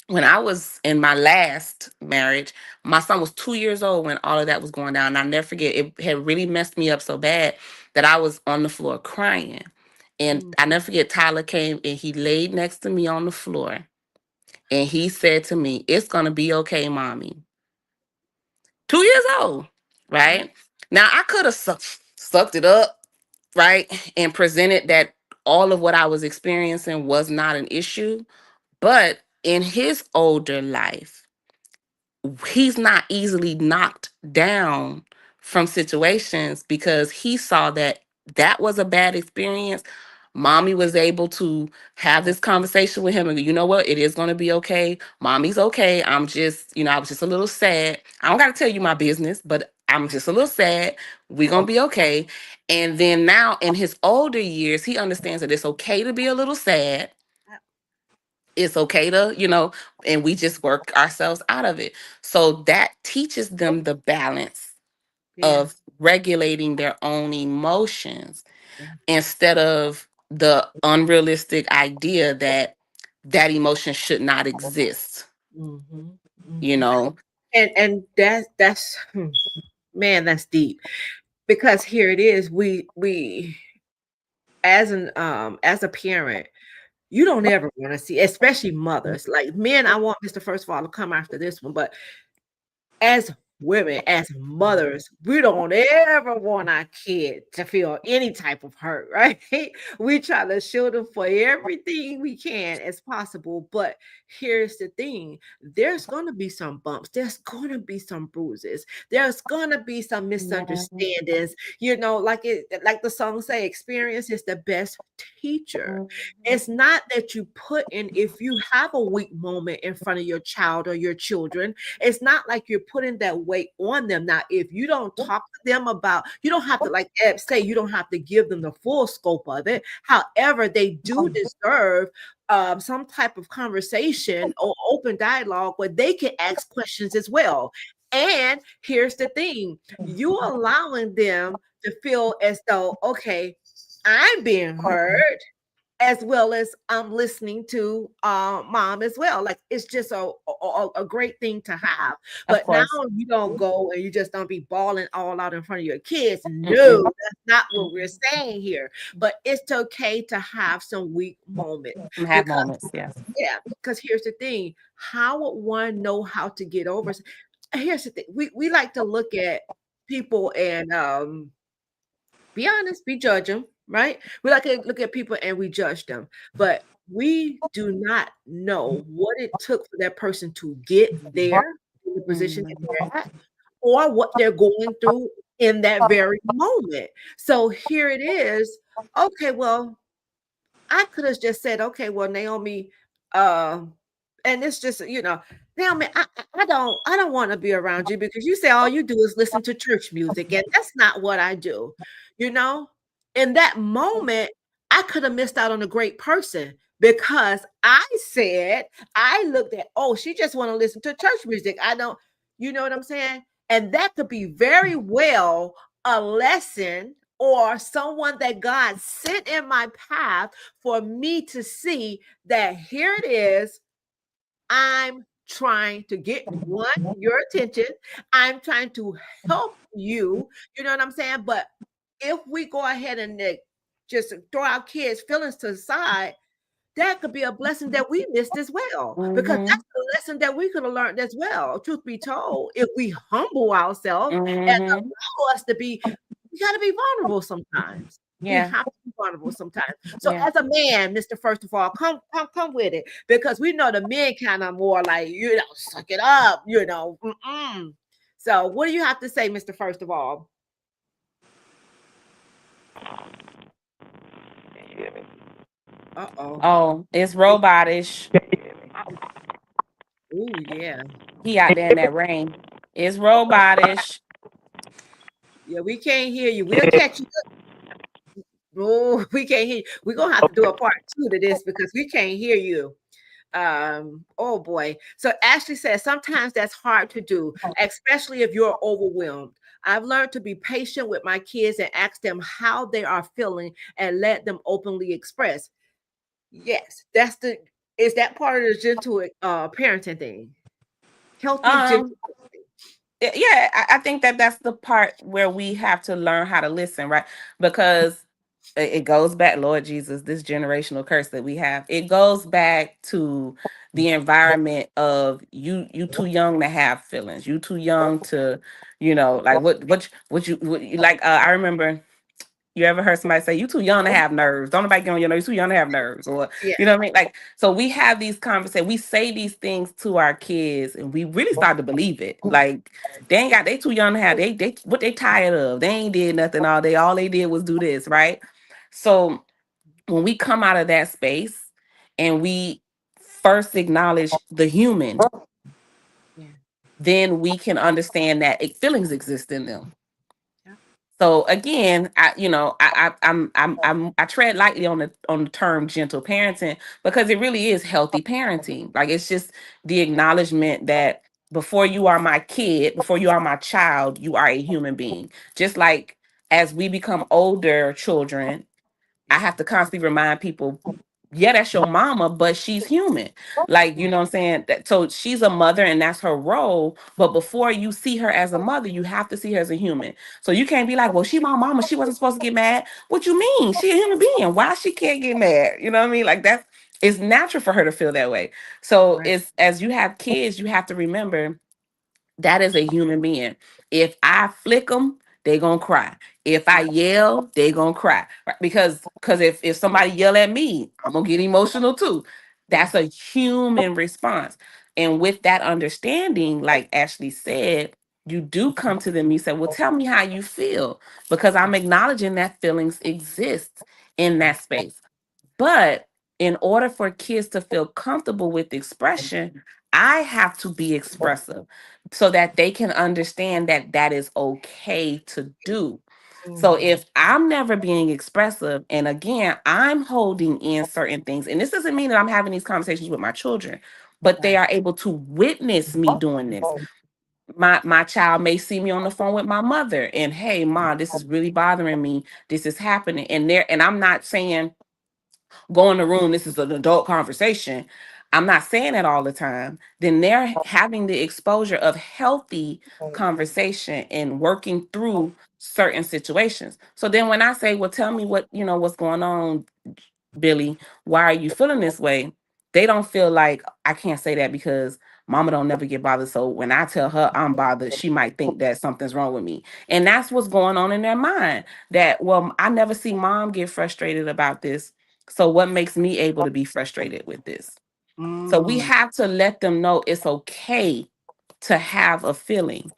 When I was in my last marriage, my son was 2 years old when all of that was going down. And I'll never forget, it had really messed me up so bad that I was on the floor crying. And you. I never forget, Tyler came and he laid next to me on the floor and he said to me, "It's gonna be okay, mommy." 2 years old, Mhm. right? Now I could have sucked it up, right? And presented that all of what I was experiencing was not an issue. But in his older life, he's not easily knocked down from situations because he saw that that was a bad experience. Mommy was able to have this conversation with him and, you know what, it is going to be okay. Mommy's okay. I'm just, I was just a little sad. I don't got to tell you my business, but I'm just a little sad. We're going to be okay. And then now in his older years, he understands that it's okay to be a little sad. It's okay to, and we just work ourselves out of it. So that teaches them the balance Yeah. of regulating their own emotions Yeah. instead of the unrealistic idea that that emotion should not exist, Mm-hmm. you Mm-hmm. know. And that's man, that's deep. Because here it is, we as a parent, you don't ever want to see, especially mothers. Like men, I want Mr. First of all to come after this one, but as women, as mothers, we don't ever want our kid to feel any type of hurt, right? We try to shield them for everything we can as possible. But here's the thing, there's going to be some bumps, there's going to be some bruises, there's going to be some misunderstandings. Like the song say, experience is the best teacher. It's not that you put in, if you have a weak moment in front of your child or your children, it's not like you're putting that weight on them. Now, if you don't talk to them about, you don't have to, like Eb say, you don't have to give them the full scope of it. However, they do deserve some type of conversation or open dialogue where they can ask questions as well. And here's the thing, you allowing them to feel as though, okay, I'm being heard, as well as I'm listening to mom as well. Like it's just a great thing to have. Of But now course. you don't go and you just don't be bawling all out in front of your kids. No, Mm-mm. that's not what we're saying here. But it's okay to have some weak moments Have because moments, yes. yeah, because here's the thing: how would one know how to get over? Here's the thing: we like to look at people and be honest, we judge them, right? We like to look at people and we judge them, but we do not know what it took for that person to get there in the position that Mhm. they're at, or what they're going through in that very moment. So here it is. Okay, well, I could have just said, okay, well, Naomi, uh, and it's just, Naomi, I don't want to be around you because you say all you do is listen to church music, and that's not what I do. You know, in that moment, I could have missed out on a great person because I looked at, oh, she just want to listen to church music. I don't, you know what I'm saying? And that could be very well a lesson or someone that God sent in my path for me to see that here it is. I'm trying to get your attention. I'm trying to help you. You know what I'm saying? But if we go ahead and just throw our kids' feelings to the side, that could be a blessing that we missed as well. Because Mhm. that's a lesson that we could have learned as well. Truth be told, if we humble ourselves and Mhm. allow us to be, we got to be vulnerable sometimes. We Yeah. have to be vulnerable sometimes. So Yeah. as a man, Mr. First of all, come with it. Because we know the men kind of more like, suck it up, Mm-mm. So what do you have to say, Mr. First of all? Uh-oh. Oh, it's robotish. Oh, yeah. He out there in that rain. It's robotish. Yeah, we can't hear you. We'll catch you. Oh, we can't hear you. We're gonna have to do a part two to this because we can't hear you. Oh boy. So Ashley says sometimes that's hard to do, especially if you're overwhelmed. I've learned to be patient with my kids and ask them how they are feeling and let them openly express. Yes, is that part of the gentle parenting thing? Healthy gentle. Um, yeah, I think that that's the part where we have to learn how to listen, right? Because it goes back, Lord Jesus, this generational curse that we have. It goes back to the environment of you too young to have feelings. You too young to, like what you like. I remember. You ever heard somebody say, you too young to have nerves? Don't nobody get on your nerves. You too young to have nerves. Or, Yeah. you know what I mean? Like, so we have these conversations. We say these things to our kids and we really start to believe it. Like, they too young to have, what they tired of. They ain't did nothing all day. All they did was do this, right? So when we come out of that space and we first acknowledge the human, Yeah. then we can understand that feelings exist in them. Yeah. So again, I tread lightly on the term gentle parenting because it really is healthy parenting. Like it's just the acknowledgement that before you are my kid, before you are my child, you are a human being. Just like as we become older children, I have to constantly remind people, yeah, that's your mama, but she's human. Like, you know what I'm saying? So she's a mother and that's her role. But before you see her as a mother, you have to see her as a human. So you can't be like, well, she my mama. She wasn't supposed to get mad. What you mean? She a human being. Why she can't get mad? You know what I mean? Like that's it's natural for her to feel that way. So Right. it's as you have kids, you have to remember that is a human being. If I flick them, they gonna cry. If I yell, they gonna cry. Right? Because if somebody yell at me, I'm gonna get emotional too. That's a human response. And with that understanding, like Ashley said, you do come to them. You say, "Well, tell me how you feel," because I'm acknowledging that feelings exist in that space. But in order for kids to feel comfortable with expression, I have to be expressive so that they can understand that that is okay to do. So Mhm. if I'm never being expressive, and again, I'm holding in certain things, and this doesn't mean that I'm having these conversations with my children, but they Right. are able to witness me doing this. My child may see me on the phone with my mother, and hey, mom, this is really bothering me. This is happening, and I'm not saying go in the room, this is an adult conversation. I'm not saying that all the time. Then they're having the exposure of healthy conversation and working through certain situations. So then when I say, well, tell me what, what's going on, Billy, why are you feeling this way? They don't feel like I can't say that because mama don't never get bothered. So when I tell her I'm bothered, she might think that something's wrong with me. And that's what's going on in their mind. That, well, I never see mom get frustrated about this. So what makes me able to be frustrated with this? So we Mm. have to let them know it's okay to have a feeling,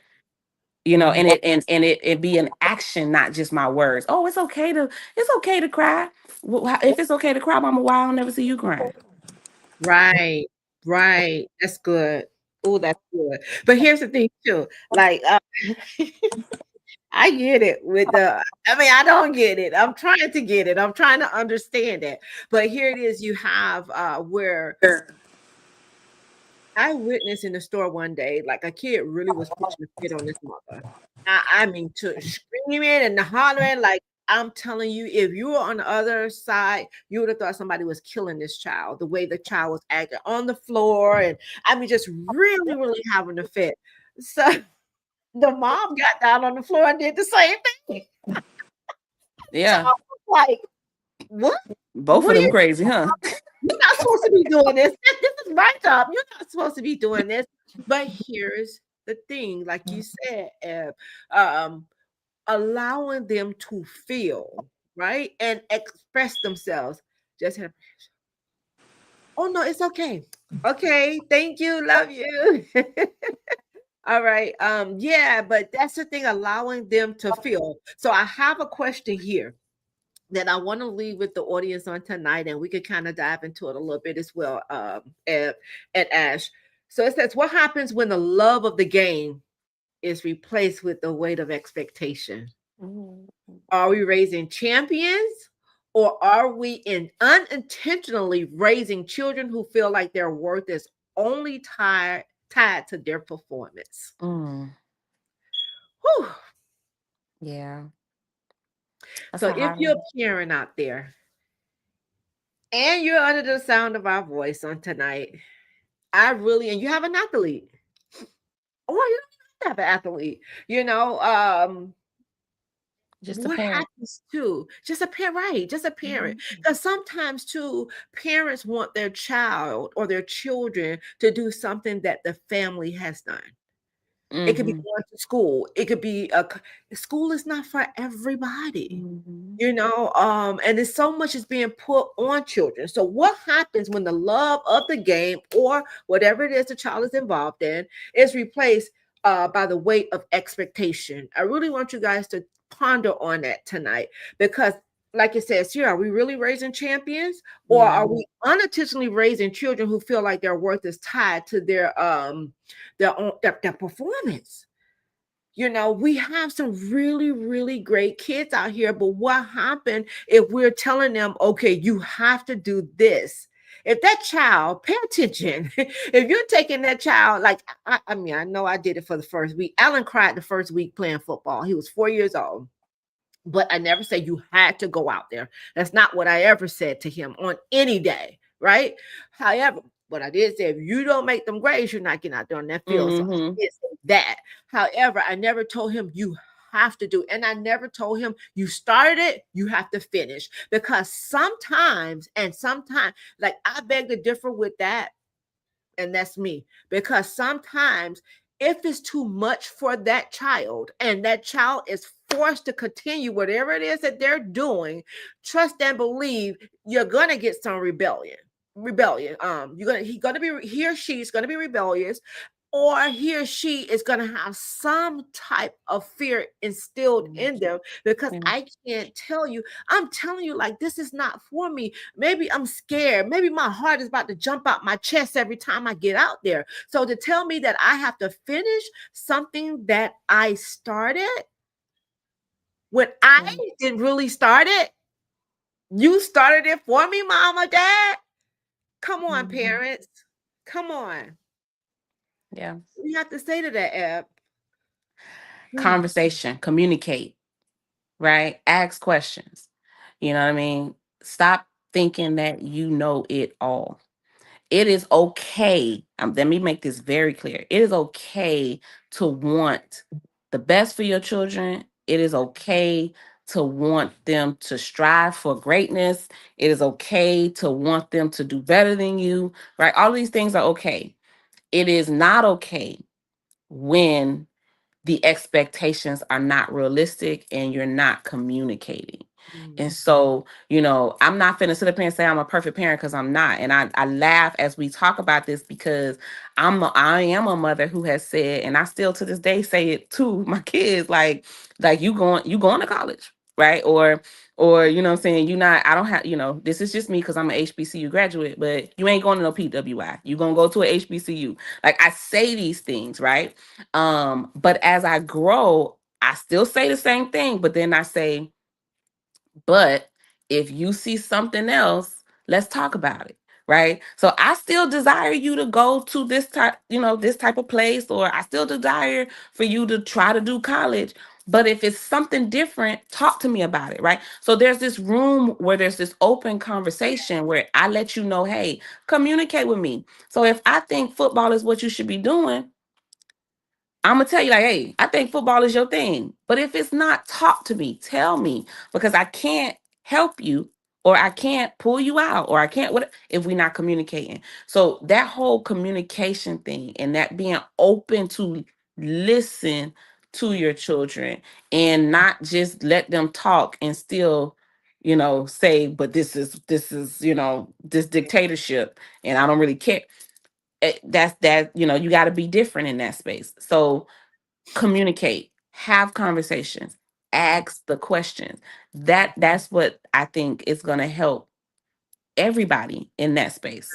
Mhm. and it be an action, not just my words. Oh, it's okay to cry. If it's okay to cry, mama, why I don't never see you crying? Right. Right. That's good. Oh, that's good. But here's the thing too. Like I get it with the I mean, I don't get it. I'm trying to get it. I'm trying to understand it. But here it is you have where I witnessed in the store one day, like a kid really was pushing a kid on his mother. I mean, to screaming and hollering, like I'm telling you, if you were on the other side, you would have thought somebody was killing this child. The way the child was acting on the floor, and I mean, just really, really having a fit. So the mom got down on the floor and did the same thing. So Yeah, I was like, "What? both What of are them you crazy, huh? You're not supposed to be doing this. This is my job. You're not supposed to be doing this." But here's the thing, like you said, um, allowing them to feel, right? And express themselves. Just have, oh no, it's okay. Okay, thank you, love you. All right. Yeah, but that's the thing, allowing them to feel. So I have a question here that I want to leave with the audience on tonight, and we could kind of dive into it a little bit as well, at Ash. So it says, what happens when the love of the game is replaced with the weight of expectation? Mhm. Are we raising champions, or are we unintentionally raising children who feel like their worth is only tied to their performance? Mm, Whew. yeah, that's So a if hard you're one. a parent out there and you're under the sound of our voice on tonight, and you have an athlete, or you don't have an athlete, you know, Just a what parent. happens to just a parent, right? Just a parent. Mhm. Because sometimes too, parents want their child or their children to do something that the family has done. It could be Mhm. going to school. It could be school is not for everybody. Mhm. And there's so much is being put on children. So what happens when the love of the game or whatever it is the child is involved in is replaced by the weight of expectation? I really want you guys to ponder on that tonight, because like it says here, are we really raising champions, or Yeah. are we unintentionally raising children who feel like their worth is tied to their performance? We have some really, really great kids out here, but what happened if we're telling them, okay, you have to do this? If that child, pay attention, if you're taking that child, like, I mean, I know I did it for the first week. Alan cried the first week playing football. He was 4 years old. But I never say you had to go out there. That's not what I ever said to him on any day, right? However, what I did say, if you don't make them grades, you're not getting out there on that field. So I did say that. However, I never told him you have to do, and I never told him you started it, you have to finish. Because sometimes, like I beg to differ with that, and that's me. Because sometimes if it's too much for that child and that child is forced to continue whatever it is that they're doing, trust and believe you're gonna get some rebellion. He or she is gonna be rebellious, or he or she is going to have some type of fear instilled in them, because I can't tell you, I'm telling you, like, this is not for me. Maybe I'm scared. Maybe my heart is about to jump out my chest every time I get out there. So to tell me that I have to finish something that I started when I didn't really start it, you started it for me, mom or dad. Come on, parents. Come on. Yeah. We have to say to that, Eb. Conversation, communicate, right? Ask questions. You know what I mean? Stop thinking that you know it all. It is okay. Let me make this very clear. It is okay to want the best for your children. It is okay to want them to strive for greatness. It is okay to want them to do better than you, right? All of these things are okay. It is not okay when the expectations are not realistic and you're not communicating. And so, I'm not finna sit up here and say I'm a perfect parent, because I'm not. And I laugh as we talk about this, because I am a mother who has said, and I still to this day say it to my kids, like you going to college, right? Or you know what I'm saying, I don't have, this is just me because I'm an HBCU graduate, but you ain't going to no PWI. You gonna go to a HBCU. Like, I say these things, right? But as I grow, I still say the same thing, but then I say, but if you see something else, let's talk about it. Right. So I still desire you to go to this type of place, or I still desire for you to try to do college. But if it's something different, talk to me about it. Right. So there's this room where there's this open conversation where I let you know, hey, communicate with me. So if I think football is what you should be doing, I'm gonna tell you, like, hey, I think football is your thing. But if it's not, talk to me, tell me, because I can't help you, or I can't pull you out, or I can't if we're not communicating. So that whole communication thing, and that being open to listen to your children and not just let them talk and still, say, but this is this dictatorship and I don't really care. That's that, you got to be different in that space. So communicate, have conversations, ask the questions. That's what I think is going to help everybody in that space.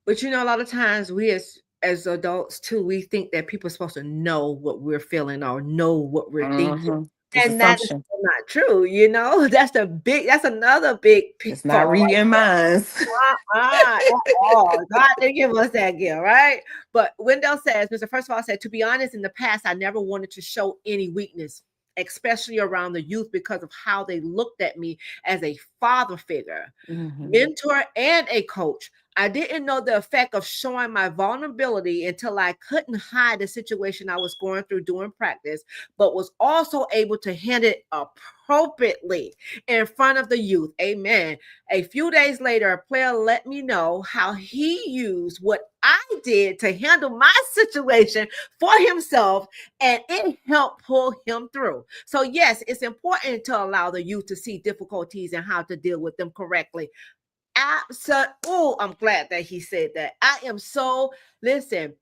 But a lot of times we as adults too, we think that people are supposed to know what we're feeling or know what we're thinking. It's And that is assumption. not true, that's another big It's not pitfall, right? reading minds. At all. God didn't give us that gift, right? But Wendell says, Mr. First of all said, to be honest, in the past, I never wanted to show any weakness, especially around the youth, because of how they looked at me as a father figure, mentor, and a coach. I didn't know the effect of showing my vulnerability until I couldn't hide the situation I was going through during practice, but was also able to handle it appropriately in front of the youth. Amen. A few days later, a player let me know how he used what I did to handle my situation for himself, and it helped pull him through. So yes, it's important to allow the youth to see difficulties and how to deal with them correctly. Absolutely. Oh, I'm glad that he said that. Listen,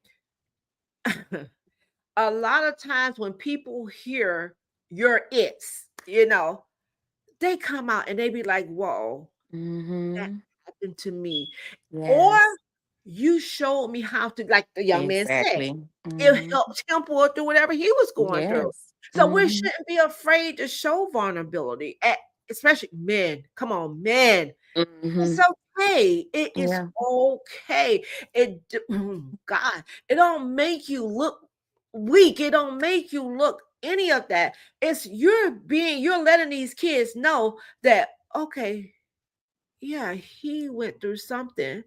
a lot of times when people hear your it's, they come out and they be like, whoa, that happened to me. Or Yes, you showed me how to, like the young man said, exactly. it helped him pull through whatever he was going through. Yes. So we shouldn't be afraid to show vulnerability, especially men. Come on, men. It's okay. It is Yeah. okay. God, it don't make you look weak. It don't make you look any of that. It's you're letting these kids know that, okay, yeah, he went through something,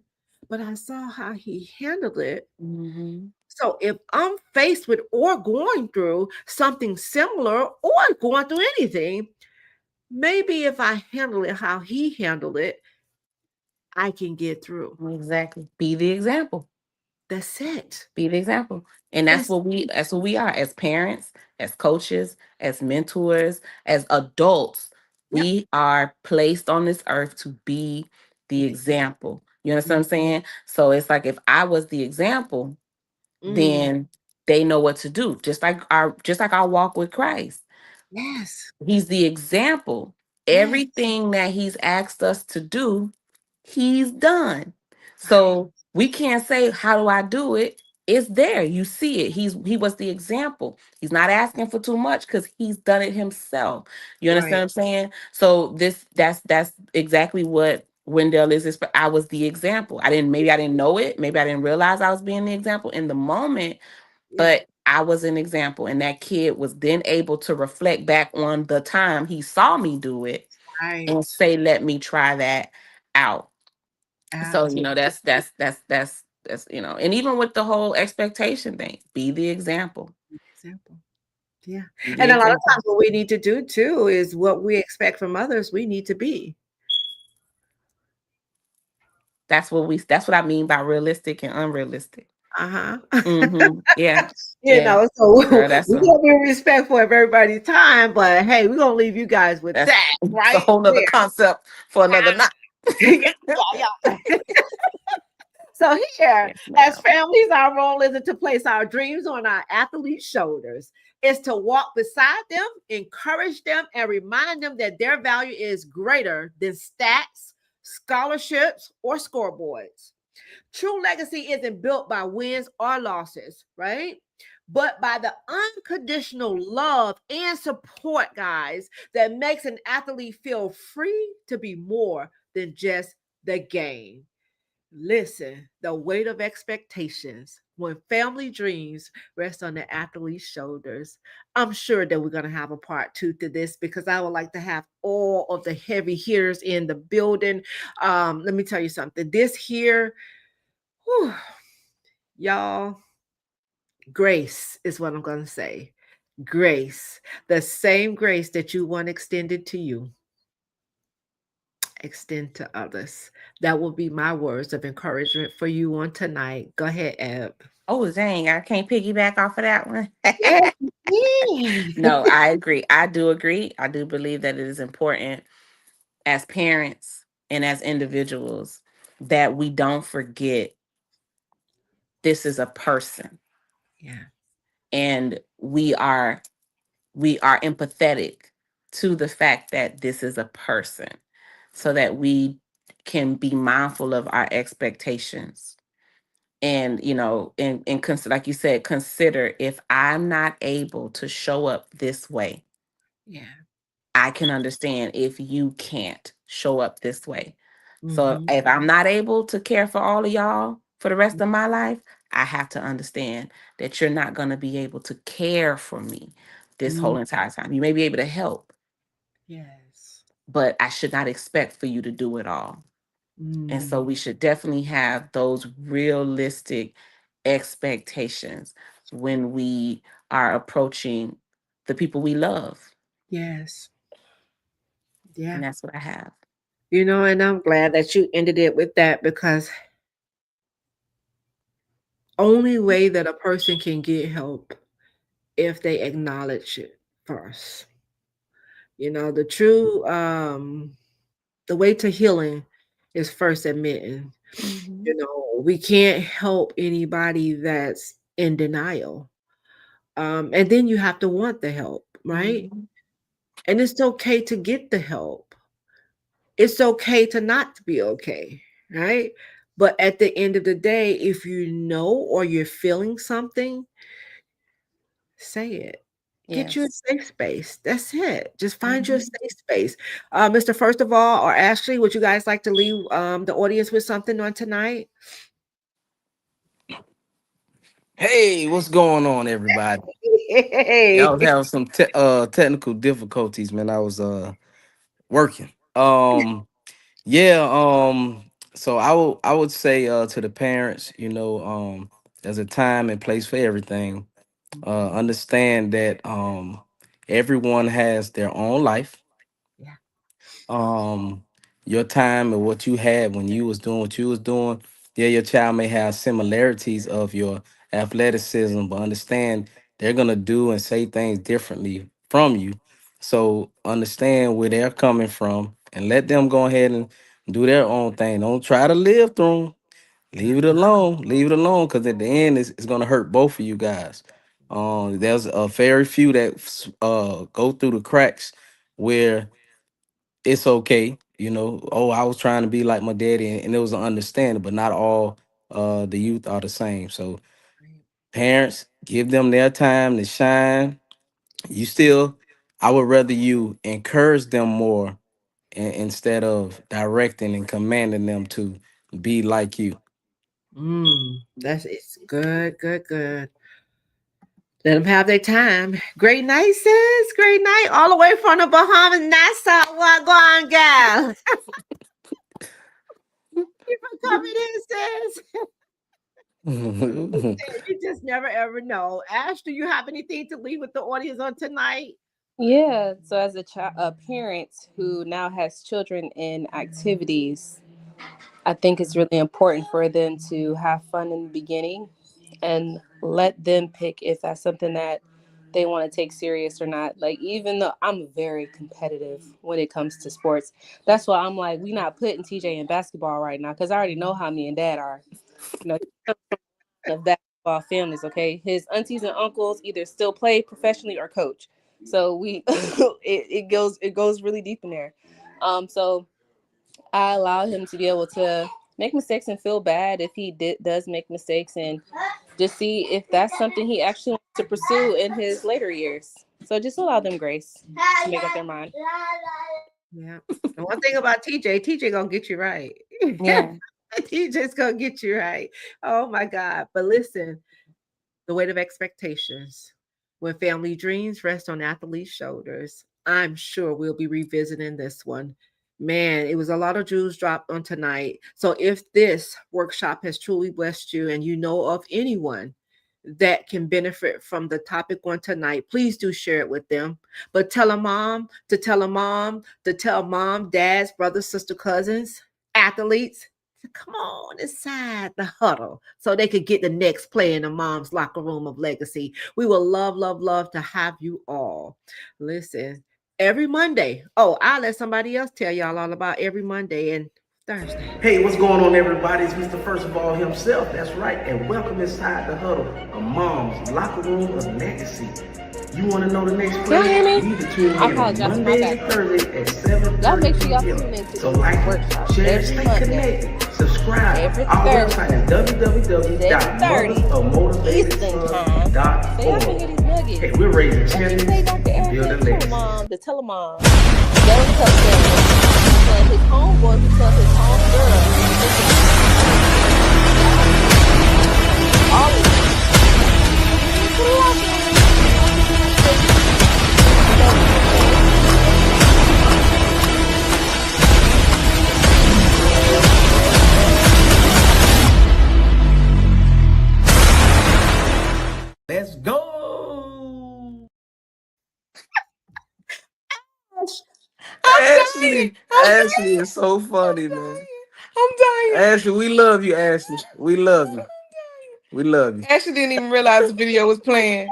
but I saw how he handled it. Mm-hmm. So if I'm faced with or going through something similar or going through anything, maybe if I handle it how he handled it, I can get through. Exactly. Be the example. That's it. Be the example. And that's That's what we are as parents, as coaches, as mentors, as adults. yep. We are placed on this earth to be the example. You understand what I'm saying? So it's like if I was the example, Mm, then they know what to do. Just like our walk with Christ. yes. He's the example. Yes. Everything that he's asked us to do, he's done. Right. So we can't say, how do I do it? It's there. You see it. He was the example. He's not asking for too much because he's done it himself. You understand Right. what I'm saying? So that's exactly what Wendell is. I was the example. Maybe I didn't know it. Maybe I didn't realize I was being the example in the moment, Yeah. but I was an example. And that kid was then able to reflect back on the time he saw me do it Right. and say, let me try that out. So, Absolutely. that's, and even with the whole expectation thing, be the example. Example. Yeah. Be the And a lot of example. times what we need to do too is what we expect from others, we need to be. That's what I mean by realistic and unrealistic. Uh-huh. Yeah. You Yeah. know, so Girl, that's we're gonna be respectful of everybody's time, but hey, we're gonna leave you guys with that's that it's a right whole nother there. concept for another night. Yeah, yeah, yeah. So here, Yes, as ma'am. families, our role isn't to place our dreams on our athletes' shoulders. It's to walk beside them, encourage them, and remind them that their value is greater than stats, scholarships, or scoreboards. True legacy isn't built by wins or losses, right? But by the unconditional love and support, guys, that makes an athlete feel free to be more than just the game. Listen, the weight of expectations when family dreams rest on the athlete's shoulders. I'm sure that we're going to have a part two to this because I would like to have all of the heavy hitters in the building. Let me tell you something. This here, whew, y'all, grace is what I'm going to say. Grace, the same grace that you want extended to you, extend to others. That will be my words of encouragement for you on tonight. Go ahead, Eb. Oh, dang, I can't piggyback off of that one. Yes, you can. No, I agree. I do agree. I do believe that it is important as parents and as individuals that we don't forget this is a person, Yeah. and we are empathetic to the fact that this is a person, so that we can be mindful of our expectations. And like you said, consider, if I'm not able to show up this way, Yeah. I can understand if you can't show up this way. So Hmm. if I'm not able to care for all of y'all for the rest of my life, I have to understand that you're not going to be able to care for me this whole entire time. You may be able to help, Yes. but I should not expect for you to do it all. And so Mm. we should definitely have those realistic expectations when we are approaching the people we love. Yes. Yeah. And that's what I have. And I'm glad that you ended it with that because only way that a person can get help if they acknowledge it first. The true the way to healing is first admitting. Mhm. We can't help anybody that's in denial. And then you have to want the help, right? Mhm. And it's okay to get the help. It's okay to not be okay, right? But at the end of the day, if you know or you're feeling something, say it. Get you a Yes. safe space. That's it. Just find your Mhm. safe space. Mr. First of all, or Ashley, would you guys like to leave the audience with something on tonight? Hey, what's going on, everybody? Yeah, I Hey. was having some technical difficulties, man. I was working. Yeah, so I would say to the parents, there's a time and place for everything. Understand that everyone has their own life. Yeah. um your time and what you had when you was doing what you was doing, yeah, your child may have similarities of your athleticism, but understand they're gonna do and say things differently from you. So understand where they're coming from and let them go ahead and do their own thing. Don't try to live through 'em. Leave it alone. Leave it alone, because at the end, it's gonna hurt both of you guys. There's a very few that go through the cracks where it's okay. Oh, I was trying to be like my daddy, and it was an understanding, but not all the youth are the same. So parents, give them their time to shine. You still, I would rather you encourage them more instead of directing and commanding them to be like you. That's it's good, good, good. Let them have their time. Great night, sis. Great night. All the way from the Bahamas, Nassau. What going, gal? You for coming in, sis. You just never ever know. Ash, do you have anything to leave with the audience on tonight? Yeah, so as a parent who now has children in activities, I think it's really important for them to have fun in the beginning and let them pick if that's something that they want to take serious or not. Like, even though I'm very competitive when it comes to sports, that's why I'm like, we not putting TJ in basketball right now, because I already know how me and dad are. You know, of basketball families. Okay, his aunties and uncles either still play professionally or coach. So we it goes really deep in there. So I allow him to be able to make mistakes and feel bad if he does make mistakes, and just see if that's something he actually wants to pursue in his later years. So just allow them grace to make up their mind. Yeah. And one thing about TJ gonna get you right. Yeah. TJ's gonna get you right. Oh my God. But listen, the weight of expectations. When family dreams rest on athletes' shoulders, I'm sure we'll be revisiting this one. Man, it was a lot of jewels dropped on tonight. So if this workshop has truly blessed you and you know of anyone that can benefit from the topic on tonight, please do share it with them. But tell a mom to tell a mom to tell mom, dads, brothers, sister, cousins, athletes to come on inside the huddle so they could get the next play in the mom's locker room of legacy. We will love, love, love to have you all. Listen, every Monday. Oh, I'll let somebody else tell y'all all about every Monday and Thursday. Hey, what's going on, everybody? It's Mr. First of All himself. That's right. And welcome inside the huddle, a mom's locker room of legacy. You want to know the next Y'all hear play? me? You need to tune in I on apologize for my Mondays and background. Thursdays at 7:30 Y'all make sure y'all p.m. tune into So these like, workshops share, every stay Monday, connected, subscribe. every Our website is Thursday, 7:30 Eastern time. So y'all can hear these nuggets. Hey, we're raising What did you say, champions Dr. and Erica? building Tell legacy. mom, the telemom. That was telling his homeboy who tell his homegirl. All of them. Put it out there. Let's go. I'm dying. Ashley, I'm Ashley dying. is so I'm funny, man. dying. I'm dying. Ashley, we love you, Ashley. We love you. We love you. Ashley didn't even realize the video was playing.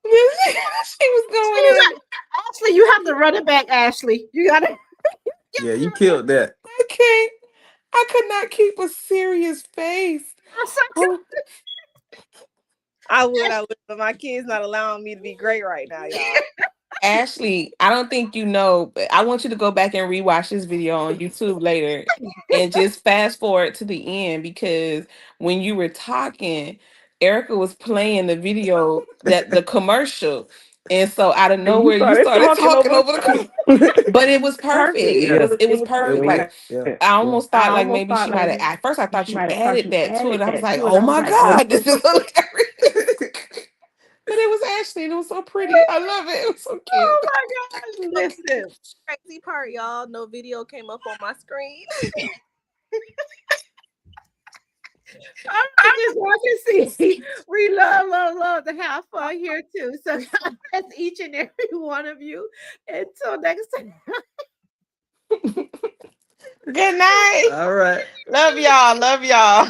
She was going You in. got, Ashley, you have to run it back, Ashley. You gotta Yeah, you killed that. I can't. I could not keep a serious face. Oh, I would, but my kid's not allowing me to be great right now, y'all. Ashley, I don't think you know, but I want you to go back and rewatch this video on YouTube later and just fast forward to the end, because when you were talking, Erica was playing the video, that the commercial. And so out of And you nowhere you started started talking talking over over the but it was perfect. perfect. It Yeah, was it It was was it perfect. perfect. was. Like Yeah. I almost I thought like almost maybe thought she might like have at first I thought she you might have added that to it. added I was that like, to it. oh I was my like, oh. God, this is hilarious. But it was Ashley. It was so pretty. I love it. It was so cute. Oh my God. Listen. Crazy part, y'all. No video came up on my screen. All right, as y'all can see, we love to have fun here too. So God bless each and every one of you. Until next time. Good night. All right. Love y'all. Love y'all.